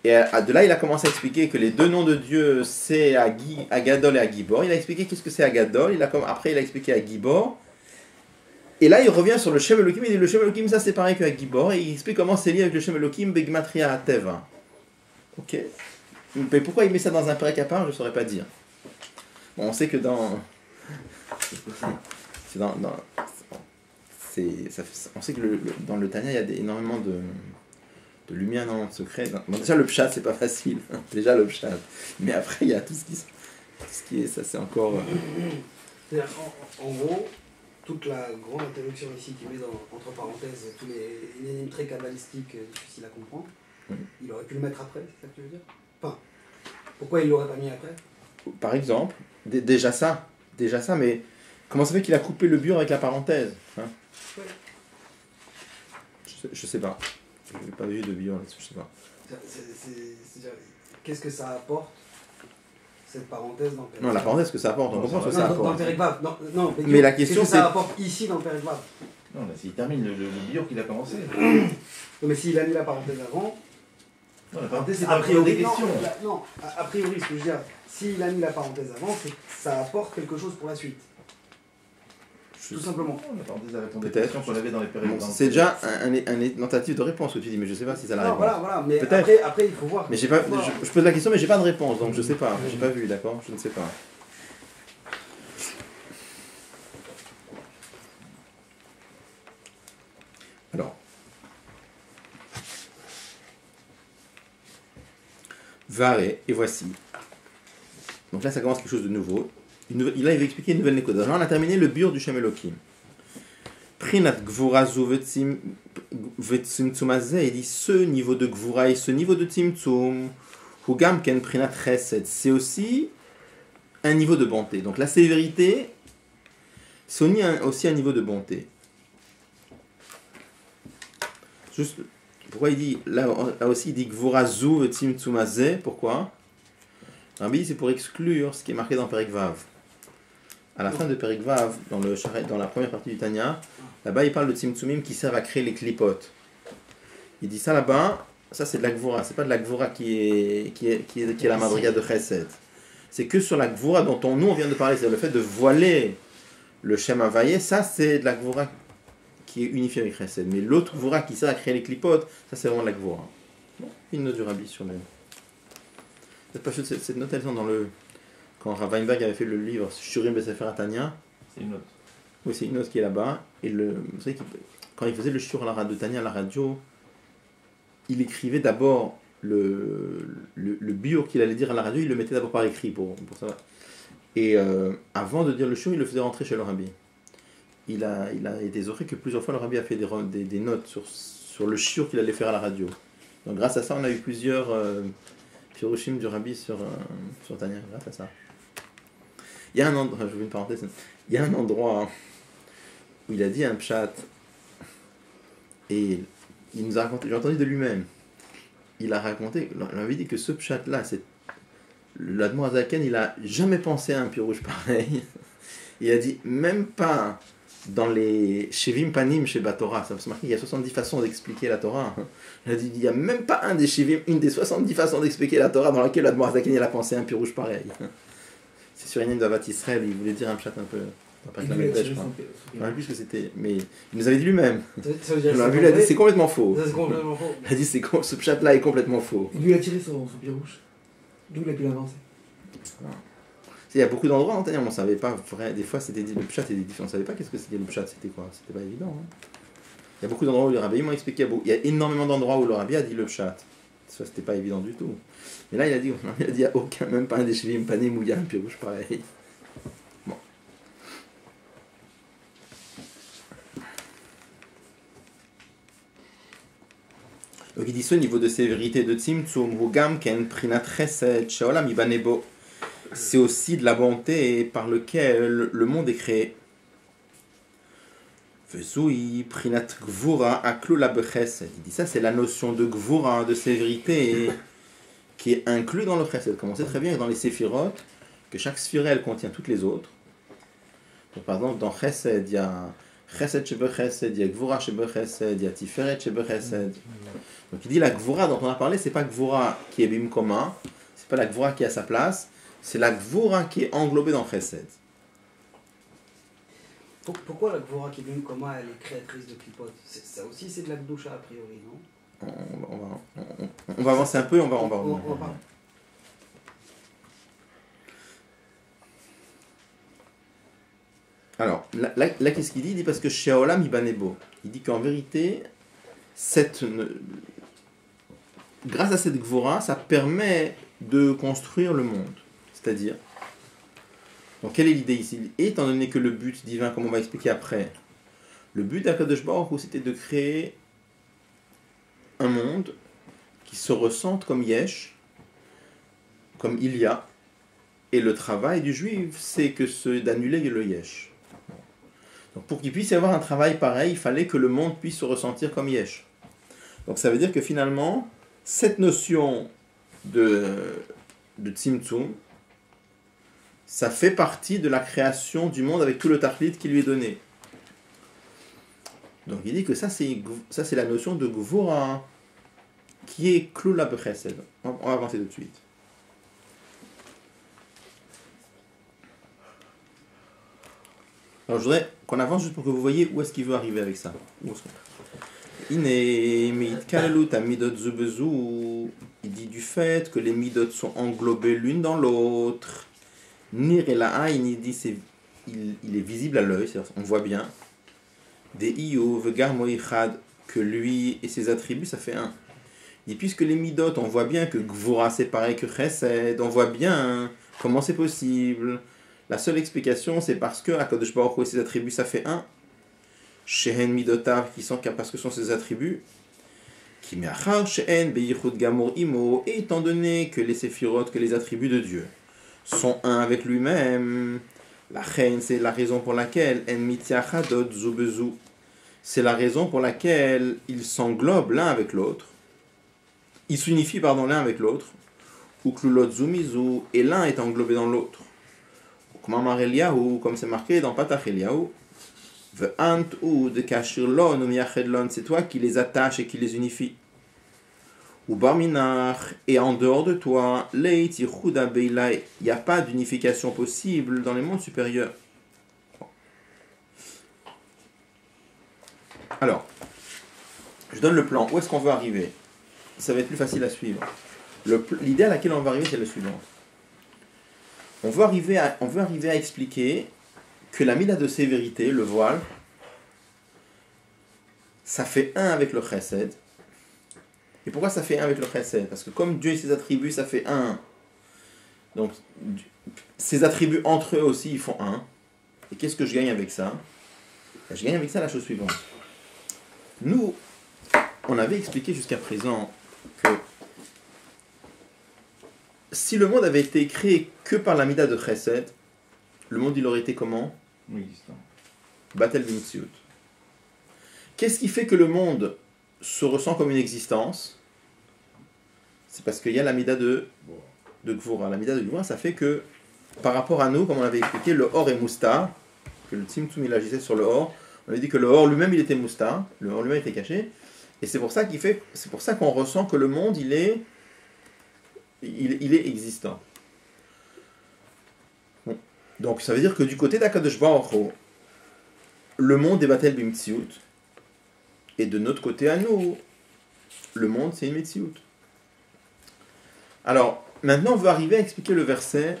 Et de là, il a commencé à expliquer que les deux noms de Dieu, c'est Agadol et Agibor. Il a expliqué qu'est-ce que c'est Agadol. Après, il a expliqué Agibor. Et là, il revient sur le Shem Elohim. Il dit le Shem Elohim, ça c'est pareil que Agibor. Et il explique comment c'est lié avec le Shem Elohim, Begmatria Ateva. Ok. Mais pourquoi il met ça dans un perek à part, je ne saurais pas dire. Bon, on sait que on sait que dans le Tanya, il y a énormément de lumière dans le secret. Bon, déjà, le pshat, c'est pas facile. Déjà, le pshat. Mais après, il y a tout ce qui est ça, c'est encore... En gros, toute la grande introduction ici qui met entre parenthèses tous les énigmes très kabbalistiques difficiles à comprendre, il aurait pu le mettre après, c'est ça que tu veux dire? Enfin, pourquoi il l'aurait pas mis après? Par exemple, déjà ça, mais comment ça fait qu'il a coupé le biur avec la parenthèse, hein? Ouais. Je sais pas. Je n'ai pas vu de biur là-dessus, je sais pas. C'est-à-dire, qu'est-ce que ça apporte, cette parenthèse dans le Pérec? Non, la parenthèse, que ça apporte, on comprend ce que ça apporte. Dans le Pérec Vav, non, mais la question c'est... Qu'est-ce que ça apporte ici dans le Pérec Vav? Non, là, s'il termine le biur qu'il a commencé. Mais s'il a mis la parenthèse avant... Non, la parenthèse, c'est a priori, des questions. Non, a priori, ce que je veux dire, s'il a mis la parenthèse avant, c'est que ça apporte quelque chose pour la suite. Tout simplement. La parenthèse, elle répond des Peut-être. questions qu'on avait dans les périodes. Bon, c'est déjà une tentative de réponse que tu dis, mais je sais pas si ça la réponse. Voilà, mais peut-être. après, il faut voir. Mais j'ai pas, je pose la question, mais j'ai pas de réponse, donc je sais pas. J'ai pas vu, d'accord? Je ne sais pas. Alors. Varé, et voici. Donc là, ça commence quelque chose de nouveau. Là, il va expliquer une nouvelle nékoda. Là, on a terminé le biur du Shem Elohim. Prinat Gvurazu Vetzimtzumazeh, il dit ce niveau de Gvura et ce niveau de Tzimtzum, Hugam Ken Prinat Chesed, c'est aussi un niveau de bonté. Donc la sévérité, C'est aussi un niveau de bonté. Juste, pourquoi il dit, là aussi il dit Gvura zu v'tzimtzum hazeh, pourquoi? Rabbi, c'est pour exclure ce qui est marqué dans Perek Vav. À la fin de Perek Vav, dans la première partie du Tanya, là-bas il parle de tzimtzumim qui servent à créer les clipotes. Il dit ça là-bas, ça c'est de la Gvura, c'est pas de la Gvura qui est la madriga de Chesed. C'est que sur la Gvura dont nous on vient de parler, c'est le fait de voiler le Shem Havayé, ça c'est de la Gvura qui est unifiée avec Chesed. Mais l'autre Gvura qui sert à créer les clipotes, ça c'est vraiment de la Gvura. Bon, une note du Rabbi sur cette note, elles sont dans le... Quand Rav Weinberg avait fait le livre Shurim Besefer Tanya, C'est une note. oui, c'est une note qui est là-bas. Et vous savez, quand il faisait le Shur de Tanya à la radio, il écrivait d'abord le biur qu'il allait dire à la radio, il le mettait d'abord par écrit pour savoir. Et avant de dire le Shur, il le faisait rentrer chez le Rabbi. Il a été zoré que plusieurs fois le Rabbi a fait des notes sur le Shur qu'il allait faire à la radio. Donc grâce à ça, on a eu plusieurs Pirushim du Rabbi sur Tanya, grâce à ça. Il y a un endroit, je vous une parenthèse, il y a un endroit où il a dit un pshat et il nous a raconté, j'ai entendu de lui-même, il a raconté, il avait dit que ce pshat là, c'est l'Admor Azaken, il a jamais pensé à un pirouche pareil. Il a dit même pas dans les Shevim Panim chez Batorah, ça se marque qu'il y a 70 façons d'expliquer la Torah. Il a dit il n'y a même pas une des 70 façons d'expliquer la Torah dans laquelle l'Admor Azaken il a pensé à un pirouche pareil. C'est sur Yanim d'Avat Israël, il voulait dire un pshat un peu. Pas je crois. Je ne sais plus ce que c'était, mais il nous avait dit lui-même. Il a dit c'est complètement faux. Il a dit ce pshat là est complètement faux. Et lui il a tiré son pirouche. D'où il a pu l'avancer. Il y a beaucoup d'endroits en Tanya, on ne savait pas vrai. Des fois c'était dit le pshat était différent, on ne savait pas qu'est-ce que c'était le pshat, c'était quoi, c'était pas évident. Hein. Il y a beaucoup d'endroits où le Rabbi m'a expliqué, il y a énormément d'endroits où le Rabbi a dit le pshat. Ça c'était pas évident du tout. Mais là il a dit il n'y a aucun, même pas un des Shevim Panim où il y a un pirouche pareil. Bon. Donc il dit ce niveau de sévérité de Tzimtzum, Hugam Ken Prinat Chesed, Sheolam Ibanebo. C'est aussi de la bonté par lequel le monde est créé. Vezui Prinat Gvura Aklula Bechesed. Il dit ça, c'est la notion de Gvura, de sévérité, qui est inclus dans le Chesed. Comme on sait très bien dans les Séphirotes, que chaque sphira elle contient toutes les autres. Donc, par exemple, dans Chesed, il y a Chesed Shebe Chesed, il y a Gvura Shebe Chesed, il y a Tiferet Shebe Chesed. Donc il dit la Gvura dont on a parlé, c'est pas Gvura qui est bim commun, c'est pas la Gvura qui est à sa place, c'est la Gvura qui est englobée dans Chesed. Pourquoi la Gvura qui est bim commun, elle est créatrice de clipotes? Ça aussi c'est de la Gdusha a priori, non? On va avancer un peu, on va revenir. Alors, là qu'est-ce qu'il dit? Il dit parce que Sheolam Ibanebo. Il dit qu'en vérité, grâce à cette Gvura, ça permet de construire le monde. C'est-à-dire, donc quelle est l'idée ici? Étant donné que le but divin, comme on va expliquer après, le but d'Akadosh Baruch Hu, c'était de créer un monde qui se ressente comme Yesh, comme il y a, et le travail du juif, c'est d'annuler le Yesh. Donc pour qu'il puisse y avoir un travail pareil, il fallait que le monde puisse se ressentir comme Yesh. Donc ça veut dire que finalement, cette notion de Tzimtzum, ça fait partie de la création du monde avec tout le tachlit qui lui est donné. Donc il dit que ça c'est la notion de Gvura qui est Klula Bechesed. On va avancer tout de suite. Alors je voudrais qu'on avance juste pour que vous voyez où est-ce qu'il veut arriver avec ça. Il dit du fait que les midot sont englobées l'une dans l'autre. Nir et la aïn, il dit il est visible à l'œil, on voit bien. Des iyo vegar moichad, que lui et ses attributs ça fait un. Il dit puisque les midot, on voit bien que Gvura c'est pareil que Chesed, on voit bien comment c'est possible. La seule explication c'est parce que Akadosh Baruch Hu et ses attributs ça fait un. Shehen midotav qui sont parce que sont ses attributs. Qui me'achar shehen beyichud gamor imo, et étant donné que les séphirot, que les attributs de Dieu sont un avec lui-même, La reine, c'est la raison pour laquelle c'est la raison pour laquelle ils s'englobent l'un avec l'autre. Ils s'unifient l'un avec l'autre. Ou klulot zumizu, et l'un est englobé dans l'autre. Comme c'est marqué dans Patach Eliyahu, c'est toi qui les attaches et qui les unifie. Ou barminach, et en dehors de toi, il n'y a pas d'unification possible dans les mondes supérieurs. Alors, je donne le plan. Où est-ce qu'on veut arriver? Ça va être plus facile à suivre. L'idée à laquelle on va arriver, c'est le suivant. On veut arriver à expliquer que la mida de sévérité, le voile, ça fait un avec le chesed. Et pourquoi ça fait un avec le chesed? Parce que comme Dieu et ses attributs, ça fait un. Donc, ses attributs entre eux aussi, ils font un. Et qu'est-ce que je gagne avec ça? Je gagne avec ça la chose suivante. Nous, on avait expliqué jusqu'à présent que si le monde avait été créé que par la mida de chesed, le monde il aurait été comment? Inexistant. Batel b'mtsiut. Qu'est-ce qui fait que le monde se ressent comme une existence? C'est parce qu'il y a la mida de Gvura. La mida de Gvura, ça fait que par rapport à nous, comme on avait expliqué, le or est mousta, que le Tzimtzum il agissait sur le or. On avait dit que le or lui-même il était mousta, le or lui-même était caché, et c'est pour ça qu'on ressent que le monde il est existant. Bon. Donc ça veut dire que du côté d'Akadosh Baruch Hu, le monde est Batel b'mtsiut, et de notre côté à nous, le monde c'est une Metsiut. Alors, maintenant on va arriver à expliquer le verset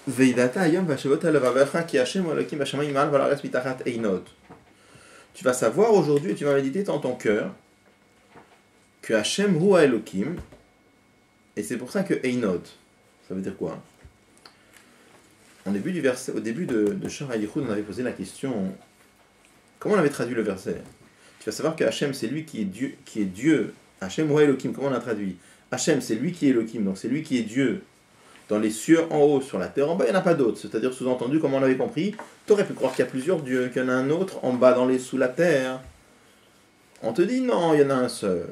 Veidata ayom vashevot alevavecha ki Hashem Elokim bashamayim ma'al v'la'aretz mitachat einot. Tu vas savoir aujourd'hui et tu vas méditer dans ton cœur que Hashem hu Elokim, et c'est pour ça que einot, ça veut dire quoi? Au début du verset, au début de Shara Yichud, on avait posé la question, comment on avait traduit le verset? Tu vas savoir que Hashem c'est lui qui est Dieu. Hashem hu Elokim, comment on a traduit? Hashem c'est lui qui est Elokim, donc c'est lui qui est Dieu. Dans les cieux en haut, sur la terre en bas, il n'y en a pas d'autres. C'est-à-dire, sous-entendu, comme on l'avait compris, tu aurais pu croire qu'il y a plusieurs dieux, qu'il y en a un autre en bas, sous la terre. On te dit non, il y en a un seul.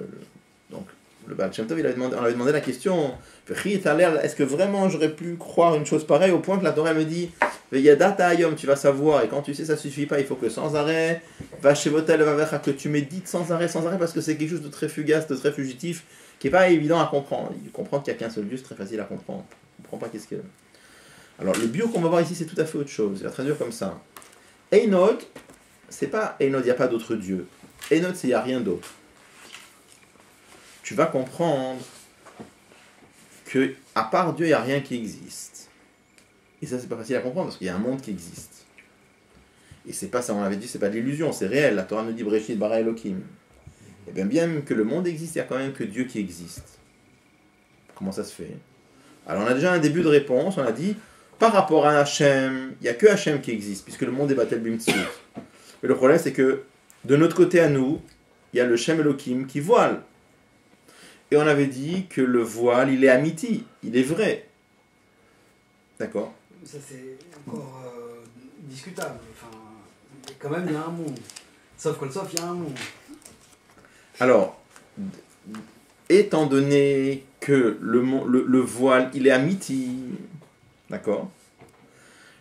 Donc, le Baal Shem Tov, on avait demandé la question, est-ce que vraiment j'aurais pu croire une chose pareille au point que la Torah me dit, Veyadata ayom, tu vas savoir, et quand tu sais, ça ne suffit pas, il faut que sans arrêt, Vashevotel vavecha, que tu médites sans arrêt, parce que c'est quelque chose de très fugace, de très fugitif, qui n'est pas évident à comprendre. Comprendre qu'il n'y a qu'un seul Dieu, c'est très facile à comprendre. On ne comprend pas qu'est-ce qu'il y a. Alors, le bio qu'on va voir ici, c'est tout à fait autre chose. Il va traduire comme ça. Einod, c'est pas Einod, il n'y a pas d'autre Dieu. Einod, c'est il n'y a rien d'autre. Tu vas comprendre que à part Dieu, il n'y a rien qui existe. Et ça, c'est pas facile à comprendre parce qu'il y a un monde qui existe. Et c'est pas ça, on l'avait dit, c'est pas de l'illusion, c'est réel. La Torah nous dit Breshit bara Elokim. Et bien même que le monde existe, il y a quand même que Dieu qui existe. Comment ça se fait? Alors on a déjà un début de réponse, on a dit, par rapport à Hachem, il n'y a que Hachem qui existe, puisque le monde est Batel b'mtsiut. Mais le problème c'est que, de notre côté à nous, il y a le Shem Elokim qui voile. Et on avait dit que le voile, il est amiti, il est vrai. D'accord? Ça c'est encore discutable. Enfin, quand même il y a un monde. Sauf il y a un monde. Alors, étant donné que le voile, il est amiti, d'accord?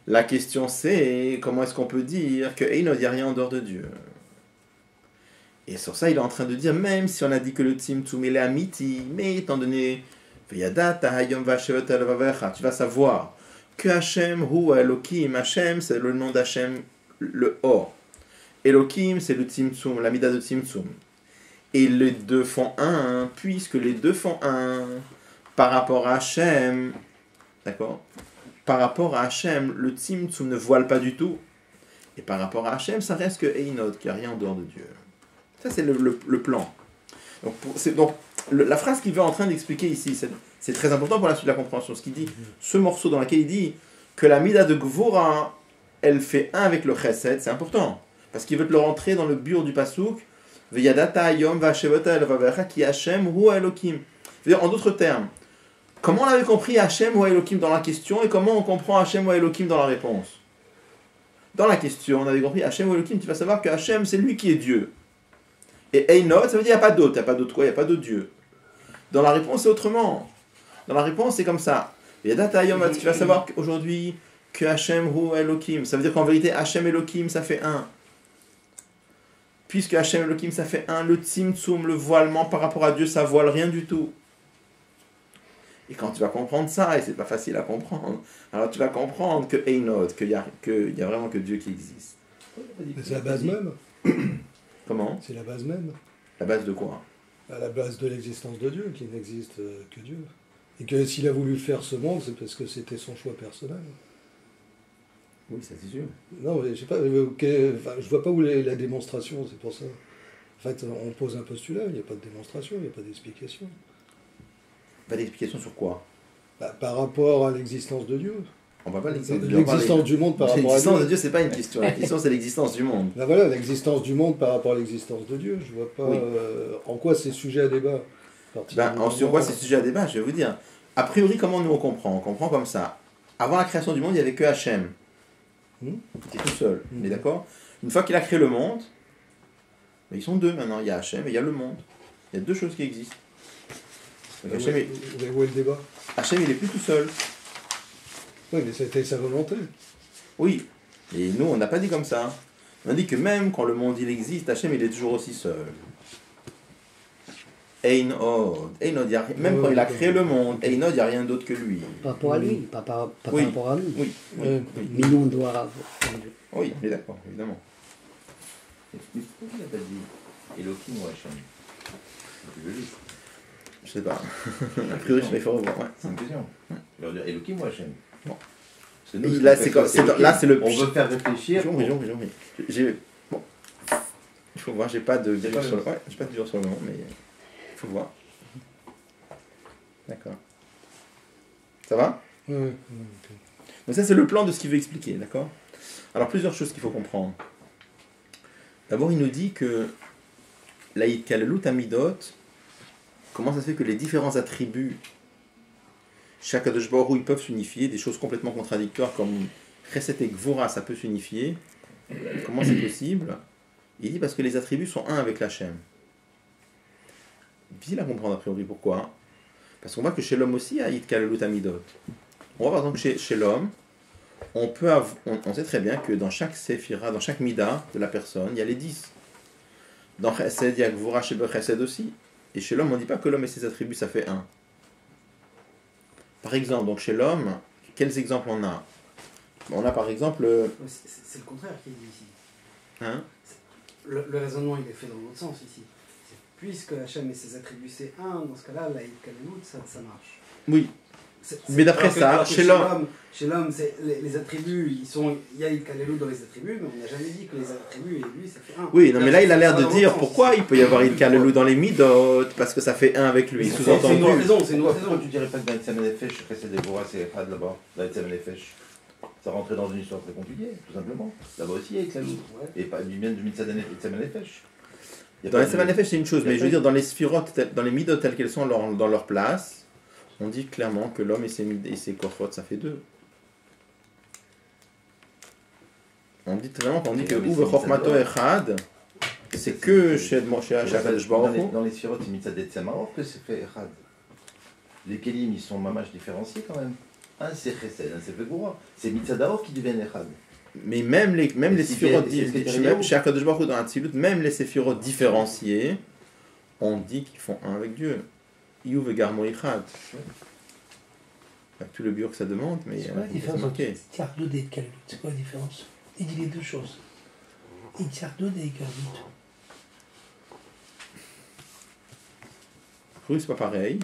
La question c'est, comment est-ce qu'on peut dire que il n'y a rien en dehors de Dieu? Et sur ça, il est en train de dire, même si on a dit que le Tzimtzum, il est amiti, mais étant donné, tu vas savoir que Hashem hu Elokim, Hashem c'est le nom d'Hashem, le Or. Elokim c'est le Tzimtzum, la mida de Tzimtzum. Et les deux font un, puisque les deux font un, par rapport à Hachem, d'accord? Par rapport à Hachem, le Tzimtzum ne voile pas du tout. Et par rapport à Hachem, ça reste que Einod, qu'il n'y a rien en dehors de Dieu. Ça, c'est le plan. Donc, la phrase qu'il est en train d'expliquer ici, c'est très important pour la suite de la compréhension. Ce qu'il dit, ce morceau dans lequel il dit que la mida de Gvura, elle fait un avec le Chesed, c'est important. Parce qu'il veut te le rentrer dans le bur du Passouk. Veyadata ayom vashevota elvavecha ki Hashem hu Elokim. C'est-à-dire, en d'autres termes, comment on avait compris Hashem ou Elokim dans la question et comment on comprend Hashem ou Elokim dans la réponse? dans la question, on avait compris Hachem ou Elohim, tu vas savoir que Hachem, c'est lui qui est Dieu. Et Einod, ça veut dire qu'il n'y a pas d'autre. Il n'y a pas d'autre quoi? Il n'y a pas d'autre Dieu. Dans la réponse, c'est autrement. Dans la réponse, c'est comme ça. Tu vas savoir aujourd'hui que Hachem ou Elohim, ça veut dire qu'en vérité, Hachem et Elohim, ça fait un. Puisque Hachem et Elohim, ça fait un, le tzimtzum, le voilement par rapport à Dieu, ça voile rien du tout. Et quand tu vas comprendre ça, et c'est pas facile à comprendre, alors tu vas comprendre que Einod, qu'il y a vraiment que Dieu qui existe. C'est la base même. Comment? C'est la base même. La base de quoi? À la base de l'existence de Dieu, qui n'existe que Dieu. Et que s'il a voulu faire ce monde, c'est parce que c'était son choix personnel. Oui, ça c'est sûr. Non, mais je sais pas, je vois pas où est la démonstration, c'est pour ça. En fait, on pose un postulat, il n'y a pas de démonstration, il n'y a pas d'explication. Pas d'explication sur quoi? Par rapport à l'existence de Dieu. On va pas l'existence de Dieu. L'existence du monde par rapport à Dieu. L'existence de Dieu, c'est pas une question. La question, c'est l'existence du monde. Ben voilà, l'existence du monde par rapport à l'existence de Dieu. Je vois pas Oui. En quoi c'est sujet à débat. Sur quoi c'est sujet à débat? Je vais vous dire. A priori, comment nous on comprend? On comprend comme ça. Avant la création du monde, il n'y avait que Hachem. Il était tout seul. On est d'accord? Une fois qu'il a créé le monde, ils sont deux maintenant. Il y a Hachem et il y a le monde. Il y a deux choses qui existent. Donc, Où est le débat? Hachem, il n'est plus tout seul. Oui, mais c'était sa volonté. Oui, et nous, on n'a pas dit comme ça. On a dit que même quand le monde il existe, Hachem, il est toujours aussi seul. Einod, même quand il a créé le monde, Einod, il n'y a rien d'autre que lui. Par rapport à lui, pas par rapport à nous. Oui, Mais nous, on doit... Oui, mais d'accord, évidemment. Mais pourquoi il n'a pas dit Elohim ou Hachem? C'est plus logique. Je sais pas. A priori, il faut revoir. Ouais. C'est une question. Je leur dire Elohim ou Hachem? Bon. Parce que nous, Là, c'est le. On veut faire réfléchir. Bon. Il faut voir, j'ai pas de dur sur le. Ouais, j'ai pas de dur sur le moment, mais il faut voir. D'accord. Ça va? Ouais. Donc ça, c'est le plan de ce qu'il veut expliquer, d'accord? Alors, plusieurs choses qu'il faut comprendre. D'abord, il nous dit que l'Aïd Kalelut Amidot, comment ça se fait que les différents attributs, chaque Kadosh Baruch Hu, ils peuvent s'unifier, des choses complètement contradictoires comme Chesed et Gvura, ça peut s'unifier. Comment c'est possible? Il dit parce que les attributs sont un avec l'Hachem. Difficile à comprendre a priori pourquoi. Parce qu'on voit que chez l'homme aussi, il y a Aïd Kalelut Amidot. On voit par exemple que chez l'homme, on sait très bien que dans chaque séphira, dans chaque mida de la personne, il y a les 10. Dans Chesed, il y a Gvura, chez Chesed aussi. Et chez l'homme, on ne dit pas que l'homme et ses attributs, ça fait un. Par exemple, donc chez l'homme, quels exemples on a? On a par exemple... C'est le contraire qui est dit ici. Hein? Le raisonnement, il est fait dans l'autre sens ici. Puisque Hachem et ses attributs, c'est un, dans ce cas-là, l'Aïd Kalelut, ça marche. Oui. Mais d'après ça, chez l'homme, les attributs, il y a Aïd Kalelut dans les attributs, mais on n'a jamais dit que les attributs et lui, ça fait un. Oui, non, mais là, il a l'air de dire pourquoi il peut y avoir Aïd Kalelut dans les midot, parce que ça fait un avec lui. C'est une autre raison, Pourquoi tu dirais pas que dans Etzem Nefesh, Chesed et Gvura, c'est Echad là-bas, dans Etzem Nefesh? Ça rentrait dans une histoire très compliquée, tout simplement. Là-bas aussi, il y a Kalelut. Et pas du bien du Etzem Nefesh. Dans les Etzem Nefesh, c'est une chose, mais je veux dire, dans les sphirotes, dans les midot telles qu'elles sont dans leur place, on dit clairement que l'homme et ses korfot, ça fait deux. On dit vraiment qu'on dit que Uve Chochmato Echad, c'est que chez Hakadosh Baruch Hu. Dans les sphirotes, c'est Mitzad Etzem Aor que c'est fait Echad. Les Kélim, ils sont mamash différenciés quand même. Un c'est Chesed, un c'est Gvura. C'est Mitzad Aor qui deviennent Echad. Mais même les séphirotes, chez Hakadosh Baruch Hu, dans Hatzilut, même les séphirotes différenciés, on dit qu'ils font un avec Dieu. Yuv et Garmo Echad. Avec tout le bio que ça demande, mais c'est quoi la différence entre Itzardoud et Kalelut? C'est quoi la différence? Il dit les deux choses. Itzardoud et Kalelut. Oui, c'est pas pareil.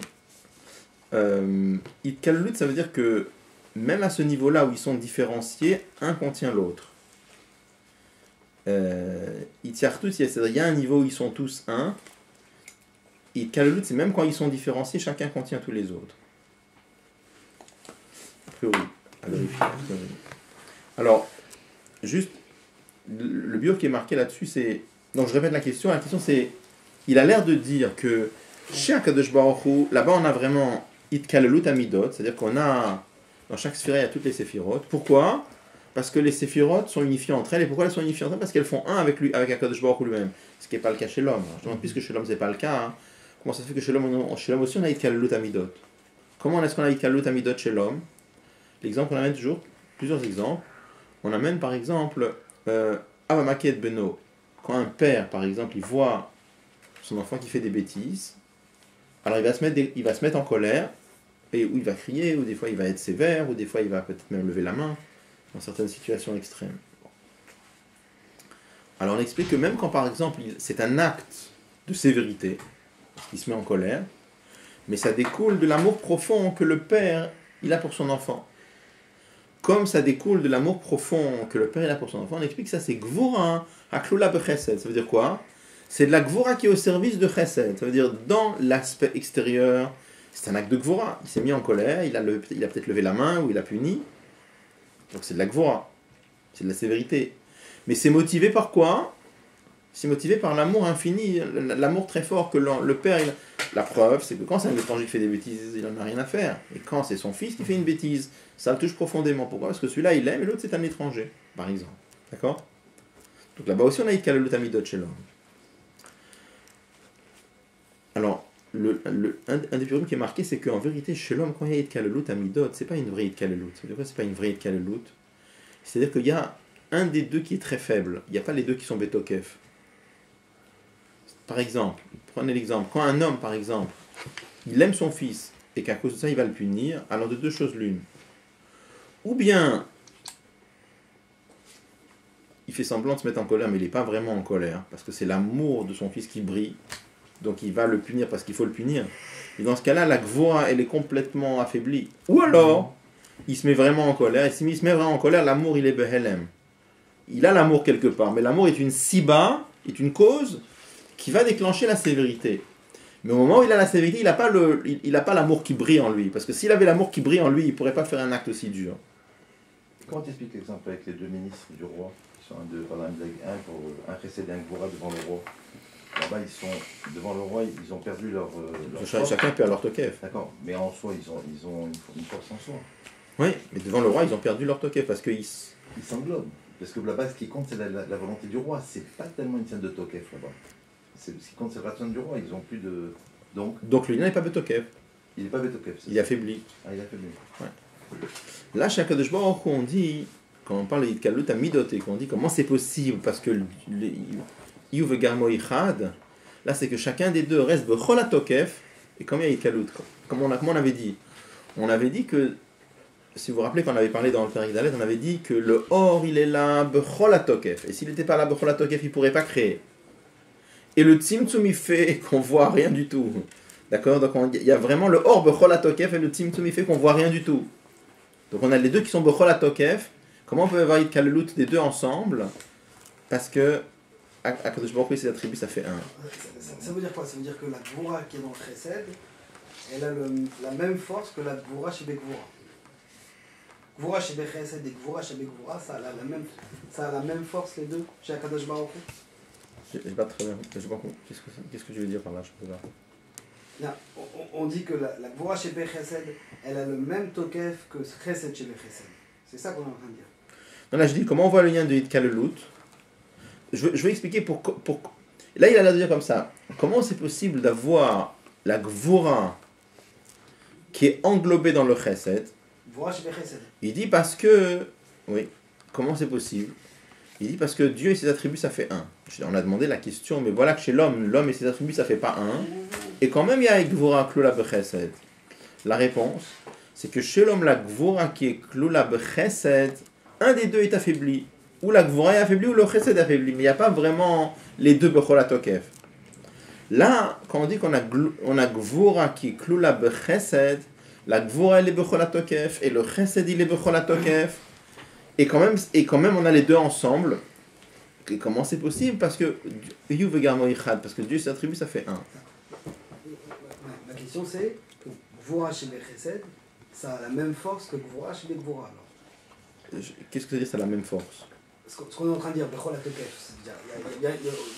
Kalelut, ça veut dire que même à ce niveau-là où ils sont différenciés, un contient l'autre. Itzardoud, c'est-à-dire il y a un niveau où ils sont tous un. Et Kalelut, c'est même quand ils sont différenciés, chacun contient tous les autres. A priori, à vérifier. Alors, juste, le bio qui est marqué là-dessus, c'est... Donc, je répète la question c'est... Il a l'air de dire que chez Hakadosh Baruch Hu, là-bas, on a vraiment It Kalelut Amidot, c'est-à-dire qu'on a... Dans chaque sphère, il y a toutes les séphirotes. Pourquoi? parce que les séphirotes sont unifiées entre elles. Et pourquoi elles sont unifiées entre elles? Parce qu'elles font un avec lui, avec Akadosh Baruch Hu lui-même. Ce qui n'est pas le cas chez l'homme. Je demande, puisque chez l'homme c'est pas le cas, hein, comment ça se fait que chez l'homme aussi on a Itkalut Amidot? Comment est-ce qu'on a Itkalut Amidot chez l'homme? L'exemple, on amène toujours plusieurs exemples. On amène par exemple Avamaket Beno. Quand un père, par exemple, il voit son enfant qui fait des bêtises, alors il va se mettre en colère, et où il va crier, ou des fois il va être sévère, ou des fois il va peut-être même lever la main, dans certaines situations extrêmes. Alors on explique que même quand par exemple c'est un acte de sévérité, parce qu'il se met en colère, mais ça découle de l'amour profond que le père il a pour son enfant. Comme ça découle de l'amour profond que le père il a pour son enfant, on explique que ça c'est Gvura Aklula Bechesed. Ça veut dire quoi? C'est de la Gvura qui est au service de Chesed. Ça veut dire dans l'aspect extérieur, c'est un acte de Gvura. Il s'est mis en colère, il a peut-être levé la main ou il a puni. Donc c'est de la Gvura. C'est de la sévérité. Mais c'est motivé par quoi? C'est motivé par l'amour infini, l'amour très fort que le père... La preuve, c'est que quand c'est un étranger qui fait des bêtises, il n'en a rien à faire. Et quand c'est son fils qui fait une bêtise, ça le touche profondément. Pourquoi? Parce que celui-là, il l'aime et l'autre, c'est un étranger, par exemple. D'accord? Donc là-bas aussi, on a Itkalut Amidot chez l'homme. Alors, un des problèmes qui est marqué, c'est qu'en vérité, chez l'homme, quand il y a Itkalut Amidot, c'est pas une vraie Itkalut. C'est pas une vraie Itkalut. C'est-à-dire qu'il y a un des deux qui est très faible. Il n'y a pas les deux qui sont Betokef. Par exemple, prenez l'exemple, quand un homme, par exemple, il aime son fils et qu'à cause de ça, il va le punir, alors de deux choses l'une. Ou bien, il fait semblant de se mettre en colère, mais il n'est pas vraiment en colère, parce que c'est l'amour de son fils qui brille, donc il va le punir parce qu'il faut le punir. Et dans ce cas-là, la gvora, elle est complètement affaiblie. Ou alors, il se met vraiment en colère, et s'il se met vraiment en colère, l'amour, il est behelem. Il a l'amour quelque part, mais l'amour est une siba, est une cause qui va déclencher la sévérité. Mais au moment où il a la sévérité, il n'a pas l'amour qui brille en lui. Parce que s'il avait l'amour qui brille en lui, il ne pourrait pas faire un acte aussi dur. Comment t'expliques l'exemple avec les deux ministres du roi qui sont un Chesed et un Gvura devant le roi? Là-bas, ils sont devant le roi, ils ont perdu leur Chacun perd leur tokef. D'accord, mais en soi, ils ont une force en soi. Oui, mais devant le roi, ils ont perdu leur tokef parce qu'ils... Ils s'englobent. Parce que là-bas, ce qui compte, c'est la volonté du roi. C'est pas tellement une scène de tokef là-bas. Ce qui compte, c'est la personne du roi. Ils ont plus de... Donc lui, il n'est pas betokef. Il n'est pas betokef. Il est affaibli. Ah, il est affaibli. Ouais. Là, chez Akadosh Baruch Hu, on dit, quand on parle d'Itkalut Amidot, et qu'on dit comment c'est possible, parce que Yuv Garmo Ichad, là, c'est que chacun des deux reste Bechol HaTokef, et combien il y a Itkalut? Comment on avait dit? On avait dit que, si vous vous rappelez, quand on avait parlé dans le Perek Dalet, on avait dit que le Or, il est là, Bechol HaTokef, et s'il n'était pas là, Bechol HaTokef, il ne pourrait pas créer. Et le Tzimtzum, il fait qu'on voit rien du tout. D'accord? Donc il y a vraiment le Or Bechol HaTokef, et le Tzimtzum, il fait qu'on voit rien du tout. Donc on a les deux qui sont Bechol HaTokef. Comment on peut avoir Itkalut des deux ensemble? Parce que Akadosh Baruch Hu, ses attributs, ça fait un. Ça veut dire quoi? Ça veut dire que la Gvura qui est dans le Chesed, elle a la même force que la Gvura chez Begvura. Gvura chez Bechesed et Gvura chez Begvura, ça a la même force les deux chez Akadosh Baruch Hu? J'ai pas très bien. Qu'est-ce que tu veux dire par là? Je peux pas. Là, on dit que la Gvura chez Bechesed, elle a le même tokef que Chesed chez Bechesed. C'est ça qu'on est en train de dire. Non, là je dis comment on voit le lien de Itkalut. Je vais expliquer pour... Là il a l'air de dire comme ça. Comment c'est possible d'avoir la Gvura qui est englobée dans le Chesed? Gvura chez Bechesed. Il dit parce que... Oui. Comment c'est possible? Il dit parce que Dieu et ses attributs ça fait un. On a demandé la question, mais voilà que chez l'homme et ses attributs ça fait pas un. Et quand même il y a Gvura Klula Bechesed. La réponse, c'est que chez l'homme la Gvura qui est Klula Bechesed, un des deux est affaibli. Ou la Gvura est affaiblie ou le Chesed est affaibli. Mais il n'y a pas vraiment les deux Bechol HaTokef. Là, quand on dit qu'on a Gvura qui est Klula Bechesed, la Gvura elle est Bechol HaTokef et le Chesed il est Bechol HaTokef. Et quand même on a les deux ensemble. Et comment c'est possible? Parce que Yuv Garmo Ichad, parce que Dieu ses attributs ça fait un. Ma question c'est que Gvura chez Bechesed, ça a la même force que Gvura chez Begvura. Qu'est-ce que ça veut dire ça a la même force? Ce qu'on est en train de dire, Bechol HaTokef,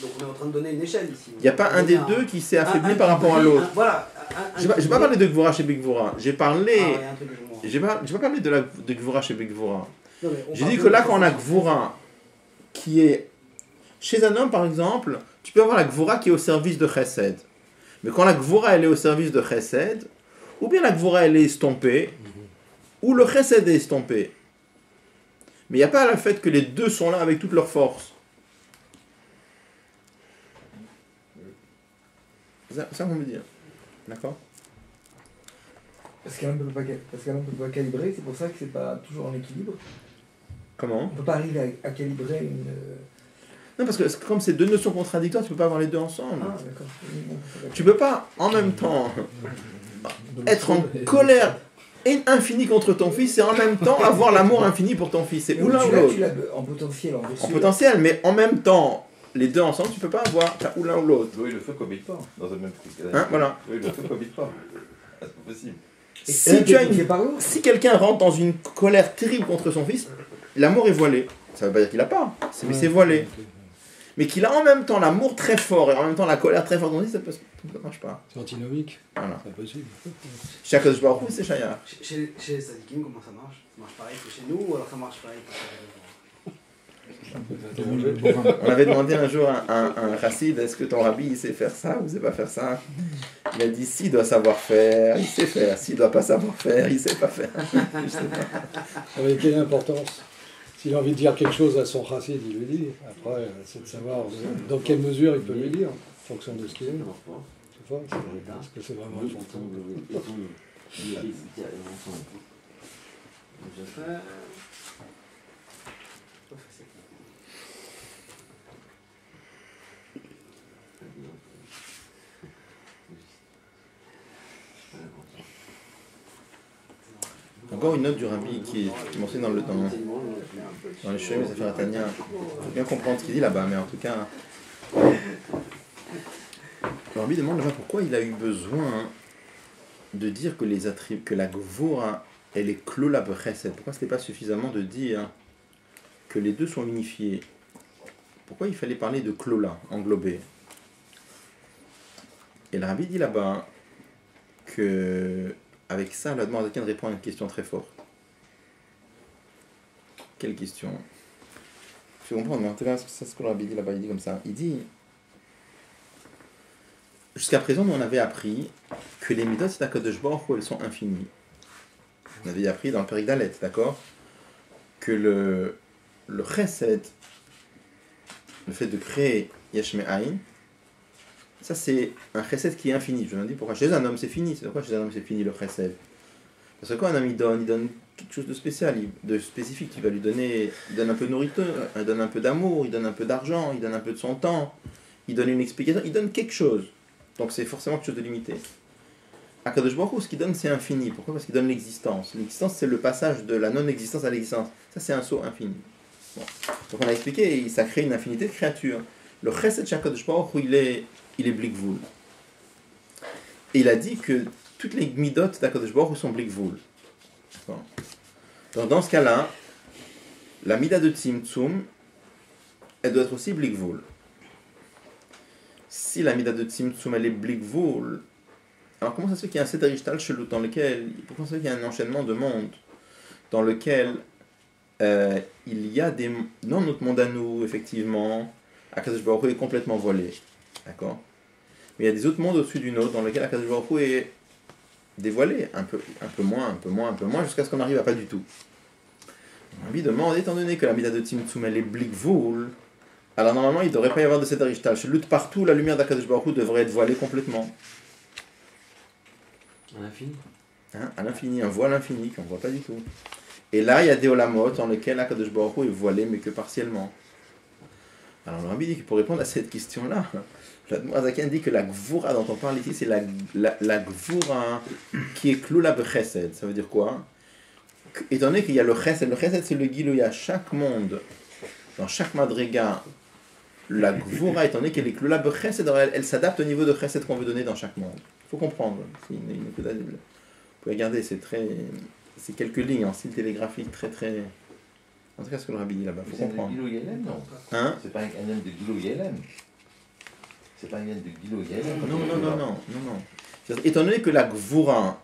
donc on est en train de donner une échelle ici. Il n'y a pas un des deux qui s'est affaibli par rapport à l'autre. Voilà. Je n'ai pas parlé de Gvura chez Begvura. J'ai pas parlé de Gvura chez Begvura. J'ai dit que là, quand on a Gvura qui est chez un homme, par exemple, tu peux avoir la Gvura qui est au service de Chesed. Mais quand la Gvura elle est au service de Chesed, ou bien la Gvura elle est estompée, ou le Chesed est estompé. Mais il n'y a pas le fait que les deux sont là avec toute leur force. C'est ça qu'on veut dire. D'accord? Parce qu'un homme ne peut pas calibrer, c'est pour ça que c'est pas toujours en équilibre. Comment? On ne peut pas arriver à calibrer une... Non, parce que comme c'est deux notions contradictoires, tu ne peux pas avoir les deux ensemble. Ah, d'accord. Tu ne peux pas en même temps être en colère infinie contre ton fils et en même temps avoir l'amour infini pour ton fils. C'est ou l'un ou l'autre. Tu l'as en potentiel, En potentiel, mais en même temps, les deux ensemble, tu ne peux pas avoir ou l'un ou l'autre. Oui, le feu cohabite pas dans un même truc. Hein, voilà. Oui, le feu cohabite pas. C'est pas possible. Si quelqu'un rentre dans une colère terrible contre son fils, l'amour est voilé. Ça ne veut pas dire qu'il n'a pas, mais c'est voilé. Mais qu'il a en même temps l'amour très fort et en même temps la colère très forte, ça ne marche pas. C'est antinomique. Voilà. C'est possible. Chez Akadosh Baruch Hu, c'est Shaya. Chez les Sadikim, comment ça marche? Ça marche pareil que chez nous ou alors ça marche pareil On avait demandé un jour à un chassid, est-ce que ton rabbi il sait faire ça ou il sait pas faire ça? Il a dit s'il doit savoir faire, il sait faire. S'il doit pas savoir faire, il sait pas faire. Je sais pas. Avec quelle importance? S'il a envie de dire quelque chose à son chassid, il lui dit. Après, c'est de savoir dans quelle mesure il peut lui dire, en fonction de ce qu'il est. C'est pas, est-ce que c'est vraiment important? Encore une note du rabbi qui est mentionnée dans les Shurim et Sefer Tanya. Il faut bien comprendre ce qu'il dit là-bas, mais en tout cas, le rabbi demande là-bas pourquoi il a eu besoin de dire que la Gvura elle est klola b'chesed. Pourquoi ce n'était pas suffisamment de dire que les deux sont unifiés? Pourquoi il fallait parler de klola, englobé? Et le rabbi dit là-bas que avec ça, la demande répond à une question très forte. Quelle question? Je comprends, mais en tout cas, c'est ce que le rabbi dit là-bas. Il dit comme ça. Il dit jusqu'à présent, on avait appris que les midot d'Akadosh Baruch Hu, elles sont infinies. On avait appris dans le Perek Dalet, d'accord, que le chesed, le fait de créer yesh me'ayin, ça c'est un chesed qui est infini. Je me dis pourquoi chez un homme c'est fini. C'est pourquoi chez un homme c'est fini le chesed? Parce que quand un homme il donne quelque chose de spécial, de spécifique. Il va lui donner, il donne un peu de nourriture, il donne un peu d'amour, il donne un peu d'argent, il donne un peu de son temps, il donne une explication, il donne quelque chose. Donc c'est forcément quelque chose de limité. Akadosh Baruch Hu, ce qu'il donne c'est infini. Pourquoi? Parce qu'il donne l'existence. L'existence c'est le passage de la non-existence à l'existence. Ça c'est un saut infini. Bon. Donc on a expliqué, ça crée une infinité de créatures. Le chesed chez Akadosh Baruch Hu, il est blikvul. Et il a dit que toutes les midot d'Akadosh Baruch Hu sont blikvul. Donc dans ce cas-là, la mida de Tzimtzum, elle doit être aussi blikvul. Si la mida de Tzimtzum elle est blikvul, alors comment ça se fait qu'il y a un Seder Ishtal chelou dans lequel, pourquoi ça se fait qu'il y a un enchaînement de mondes dans lequel il y a des, dans notre monde à nous, effectivement, Akadosh Baruch Hu est complètement voilé. D'accord? Mais il y a des autres mondes au-dessus d'une autre dans lesquels Akadosh Baruch Hu est dévoilé, un peu moins, jusqu'à ce qu'on arrive à pas du tout. Évidemment, étant donné que la mida de Tzimtzum elle est blikvul, alors normalement il ne devrait pas y avoir de Seder Ishtal. Chez l'autre partout, la lumière d'Akadosh Baruch Hu devrait être voilée complètement. À l'infini. Hein, à l'infini, un voile infini qu'on ne voit pas du tout. Et là, il y a des olamot dans lesquels Akadosh Baruch Hu est voilé, mais que partiellement. Alors le Rabbi dit que pour répondre à cette question-là, l'Admorazaken dit que la Gvura dont on parle ici, c'est la Gvura qui est kloula b'chesed. Ça veut dire quoi? Étant donné qu'il y a le chesed c'est le Gilouï à chaque monde, dans chaque madriga, la Gvura, étant donné qu'elle est kloula b'chesed, elle s'adapte au niveau de chesed qu'on veut donner dans chaque monde. Il faut comprendre. Vous pouvez regarder, c'est quelques lignes en style télégraphique très. En tout cas, ce que le Rabbi dit là-bas, il faut comprendre. C'est un Gilou Yelem, non? Hein? C'est pas un Yelem de Gilou Yelem. C'est pas un Yelem de Gilou Yelem. Non. Étant donné que la Gvura,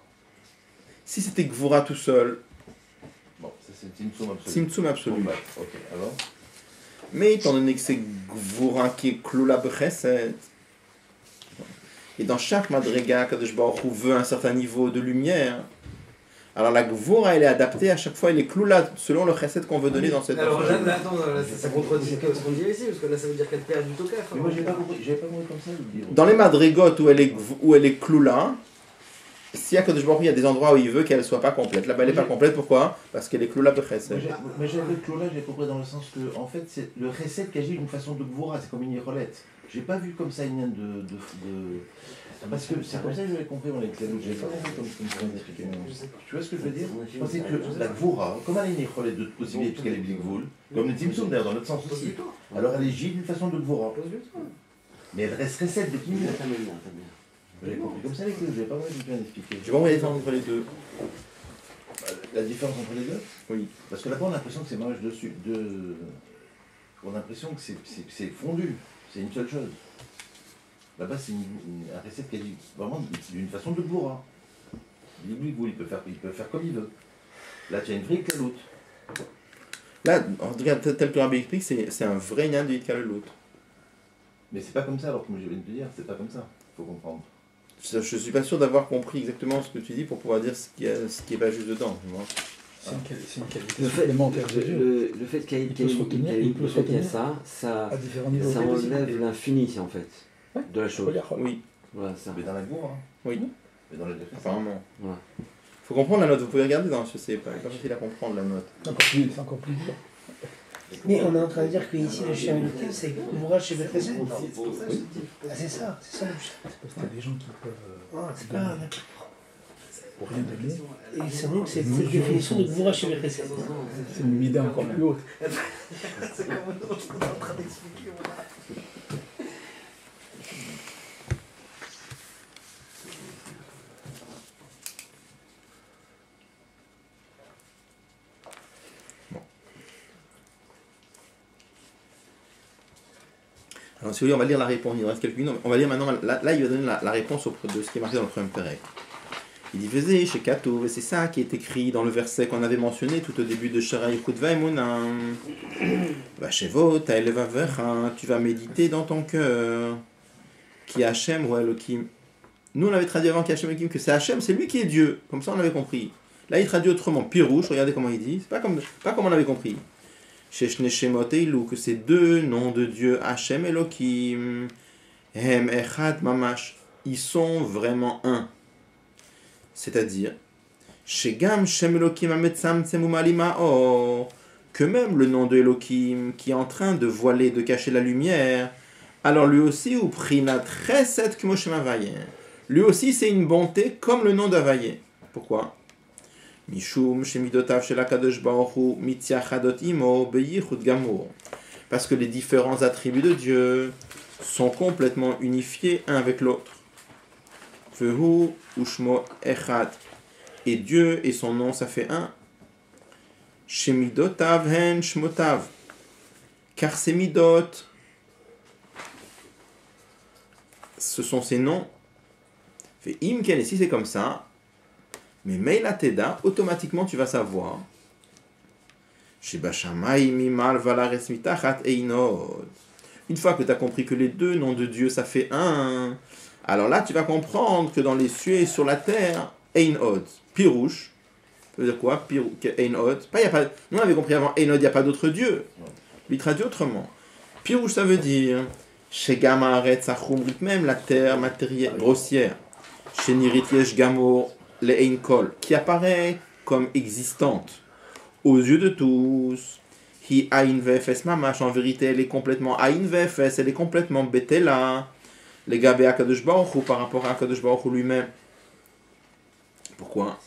si c'était Gvura tout seul, bon, ça c'est une Tzimtzum absolu. Tzimtzum absolu. Bon, bah, ok, alors Mais étant donné que c'est Gvura qui est Klula Bechesed, et dans chaque Madrega, Kadosh Baruch Hu veut un certain niveau de lumière, alors la Gvura, elle est adaptée à chaque fois, elle est Klula selon le Chesed qu'on veut donner dans cette Alors partie. là, attends, là, ça contredit ce qu'on dit ici, parce que là ça veut dire qu'elle perd du tokaf. Mais moi, j'avais pas compris comme ça, le livre. Dans les Madrigot où elle est Klula, si à Kadosh Baruch Hu, il y a des endroits où il veut qu'elle soit pas complète. Là-bas, elle n'est pas complète, pourquoi? Parce qu'elle est Klula Bechesed. Mais j'avais le clou-là, j'ai compris dans le sens que, en fait, c'est le recette qui agit d'une façon de Gvura, c'est comme une irolette. J'ai pas vu comme ça une de. Parce que c'est comme ça que j'avais compris mon excellent. J'ai pas compris comme tu viens d'expliquer. Tu vois ce que je veux dire? Je pensais que la Gvura, comme elle est une irolette de aussi bien puisqu'elle est Bligvoul, comme le Tzimtzum d'ailleurs, dans l'autre sens aussi. Alors elle agit d'une façon de Gvura. Mais elle reste recette de qui? J'avais compris comme ça les clés, j'avais pas compris ce que tu viens d'expliquer. Tu vois où il y a la différence entre les deux? La différence entre les deux? Oui. Parce que là-bas, on a l'impression que c'est mariage dessus. On a l'impression que c'est fondu. C'est une seule chose. Là-bas, c'est un recette qui agit vraiment d'une façon de Gvura. Il peut faire comme il veut. Là, tu as une vraie caloute. Là, regarde, tel que Rabbi explique, c'est un vrai Nyan de Yitkalelut. Mais c'est pas comme ça, alors que je viens de te dire, c'est pas comme ça. Il faut comprendre. Je ne suis pas sûr d'avoir compris exactement ce que tu dis pour pouvoir dire ce qui est pas juste dedans. Moi. C'est une qualité Le fait, supplémentaire de Dieu. le fait qu'il y Il peut se retenir, ait ça à différents niveaux. ça enlève l'infini en fait Ouais. de la chose. Oui, Voilà, ça. Mais dans la Gvura. oui, Mais dans les deux. apparemment. Voilà. Faut comprendre la note, vous pouvez regarder dans c'est pas facile à comprendre la note. C'est encore plus dur. Mais on est en train de dire que ici le chien unique, c'est Gvura chez Bechesed. C'est pour ça que je te dis. Ah, c'est ça le chien. C'est parce qu'il y a des gens qui peuvent, Ah, c'est pas. pour rien donner, Et c'est donc c'est cette définition de Gvura chez Bechesed. c'est une idée encore plus haute. C'est comme on est en train d'expliquer. Alors si vous voulez, on va lire la réponse, il nous reste quelques minutes. On va lire maintenant, là il va donner la réponse de ce qui est marqué dans le premier Pérec. Il dit Vezé chez Kato, et c'est ça qui est écrit dans le verset qu'on avait mentionné tout au début de Shara Yichud Vaemunam. Vachevot, Taelevavecha, tu vas méditer dans ton cœur. Qui Hachem ou Elohim. Nous on avait traduit avant qui Hachem Elohim que c'est Hachem, c'est lui qui est Dieu. Comme ça on avait compris. Là il traduit autrement. Pirouche, regardez comment il dit. C'est pas comme on avait compris. Sheshne Shemot Eilu, que ces deux noms de Dieu, Hachem Elohim, Hem Echad Mamash, ils sont vraiment un. C'est-à-dire, Shegam Shem Elohim Ametzam Tsemumalima O, que même le nom de Elohim qui est en train de voiler, de cacher la lumière, alors lui aussi, ou Prinat Chesed Kmoshem Avaye, lui aussi c'est une bonté comme le nom d'Avaye. Pourquoi? Mishum Shemidotav Shel HaKadosh Baruch Hu Mitziachadot Imo Beyichud Gamur. Parce que les différents attributs de Dieu sont complètement unifiés un avec l'autre. Vehu Ushmo Echad. Et Dieu et son nom, ça fait un. Shemidotav Hen Shmotav. Car ces midot, ce sont ses noms. Fait Imken, et si c'est comme ça, mais Meila Teda, automatiquement tu vas savoir. Une fois que tu as compris que les deux noms de Dieu ça fait un, alors là tu vas comprendre que dans les cieux et sur la terre, Ein Od, Pirouche, ça veut dire quoi? Ein Od, nous on avait compris avant, Ein Od, il n'y a pas d'autre Dieu. Il traduit autrement. Pirouche ça veut dire, Shegam Haaretz Achumrit, même la terre matérielle, grossière, Shenirit Yesh Gamor, le Ein Kol, qui apparaît comme existante aux yeux de tous. Hi Ain Vefes Mamash, en vérité, elle est complètement Ain Vefes, elle est complètement Betela. Les Gabé Akadosh Baruch Hu, par rapport à Akadosh Baruch Hu lui-même. Pourquoi?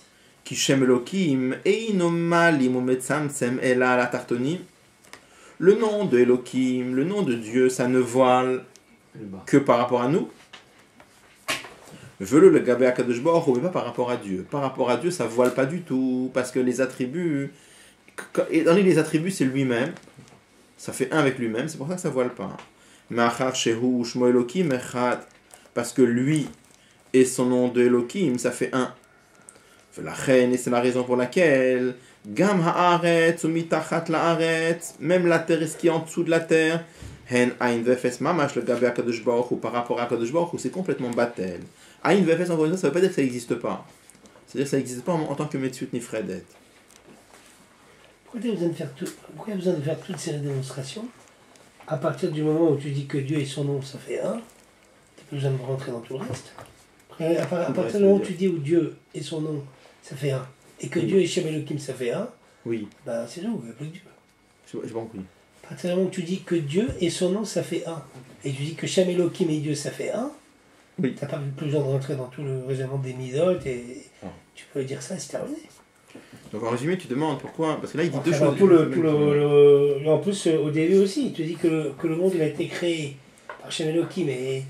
Ki Shem Elohim, Eino Malim Umetzamtzem Ela la Tartonim. Le nom de Elohim, le nom de Dieu, ça ne voile que par rapport à nous. Velo le Gabé Akadosh Baruch Hu, mais pas par rapport à Dieu. Par rapport à Dieu, ça voile pas du tout, parce que les attributs, étant donné les attributs, c'est lui-même, ça fait un avec lui-même, c'est pour ça que ça voile pas. Machar Shehu Ushmo Elohim Echad, parce que lui et son nom de Elohim, ça fait un. La reine, et c'est la raison pour laquelle, Gam haaretz ou mitachat laaretz, même la terre et ce qui est en dessous de la terre, Hen ain vefes mamash le gabe akadosh baruch hu, par rapport à akadosh baruch hu, c'est complètement battel. Ain vefes, encore une fois, ça ne veut pas dire que ça n'existe pas. C'est-à-dire que ça n'existe pas en tant que Metziut Nifredet. Pourquoi il y a besoin de faire toutes ces démonstrations à partir du moment où tu dis que Dieu et son nom, ça fait un, tu n'as plus besoin de rentrer dans tout le reste. Après, à partir du moment où tu dis où Dieu et son nom, ça fait un, et que Dieu et Shem Elohim, ça fait un, Oui. ben c'est tout, il n'y a plus que Dieu. Je n'ai pas compris. À partir du moment où tu dis que Dieu et son nom, ça fait un, et tu dis que Shem Elohim et Dieu, ça fait un, oui. Tu n'as pas plus besoin de rentrer dans tout le raisonnement des midotes, et tu peux dire ça, c'est terminé. Donc en résumé, tu demandes pourquoi, parce que là il dit Enfin, deux choses. En plus, au début aussi, il te dit que le monde il a été créé par Shem Elohim et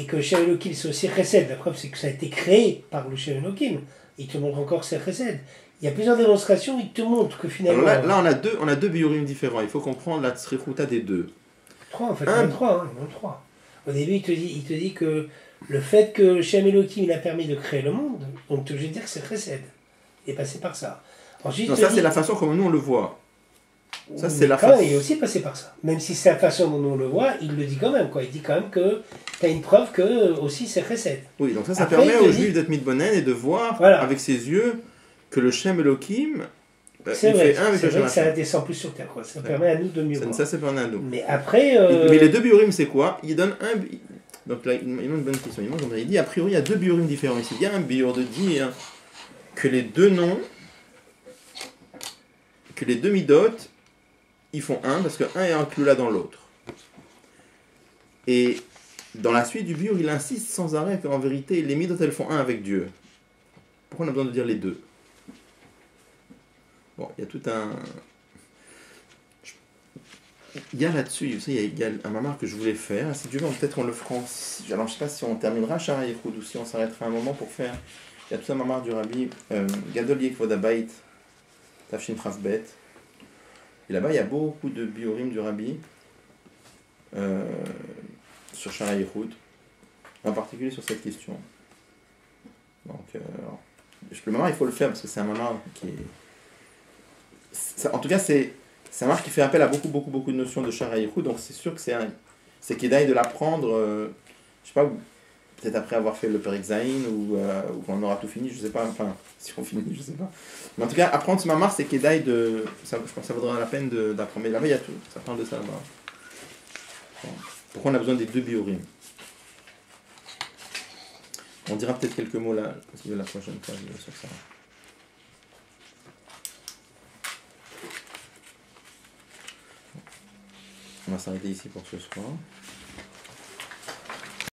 que Shem Elohim c'est aussi Chesed. La preuve c'est que ça a été créé par le Shem Elohim. Il te montre encore que c'est Chesed. Il y a plusieurs démonstrations, il te montre que finalement... Alors là on a deux biurim différents, il faut comprendre la tsrichuta des deux. Trois en fait, il y en a trois. Au début il te dit que le fait que Shem Elohim il a permis de créer le monde, donc tu es obligé de dire que c'est Chesed. Il est passé par ça. Ensuite, non, ça c'est la façon comme nous on le voit. Ça c'est la façon. Il est aussi passé par ça. Même si c'est la façon dont on le voit, il le dit quand même. Il dit quand même que tu as une preuve que aussi c'est Chesed. Oui, donc ça permet aux Juifs d'être mitbonen et de voir avec ses yeux que le Shem Elohim c'est vrai, c'est vrai que ça descend plus sur terre. Ça permet à nous de mieux voir. Ça permet à nous. Mais après... Mais les deux biurim c'est quoi? Il donne un... Donc là, il manque une bonne question. Il dit a priori il y a deux biurim différents ici. Il y a un biur de dire que les deux noms, que les deux midot, ils font un, parce que un est inclus là dans l'autre. Et dans la suite du biur, il insiste sans arrêt qu'en vérité, les midot, elles font un avec Dieu. Pourquoi on a besoin de dire les deux? Bon, il y a tout un... Il y a là-dessus, il y a un mamar que je voulais faire. Si Dieu veut, peut-être on le fera... Alors, je ne sais pas si on terminera Shara Yechoud ou si on s'arrêtera un moment pour faire... Il y a tout un mamar du rabbi Gadol Yekvod Habayit Tafshin Chafbet. Et là-bas, il y a beaucoup de biorim du rabbi sur Shara Yechoud, en particulier sur cette question. Donc, le mamar, il faut le faire parce que c'est un mamar qui est... en tout cas, c'est un mamar qui fait appel à beaucoup de notions de Shara Yechoud, donc c'est sûr que c'est Kedaï de l'apprendre, je sais pas, peut-être après avoir fait le Perek Zayin ou quand on aura tout fini, je sais pas, enfin, si on finit, je sais pas. Mais en tout cas, apprendre ce mamar, c'est Kedaï de... je pense que ça vaudra la peine d'apprendre. Mais là-bas, il y a tout, ça parle de ça là-bas. Bon. Pourquoi on a besoin des deux biorim? On dira peut-être quelques mots là, parce que la prochaine fois, sur ça. On va s'arrêter ici pour ce soir.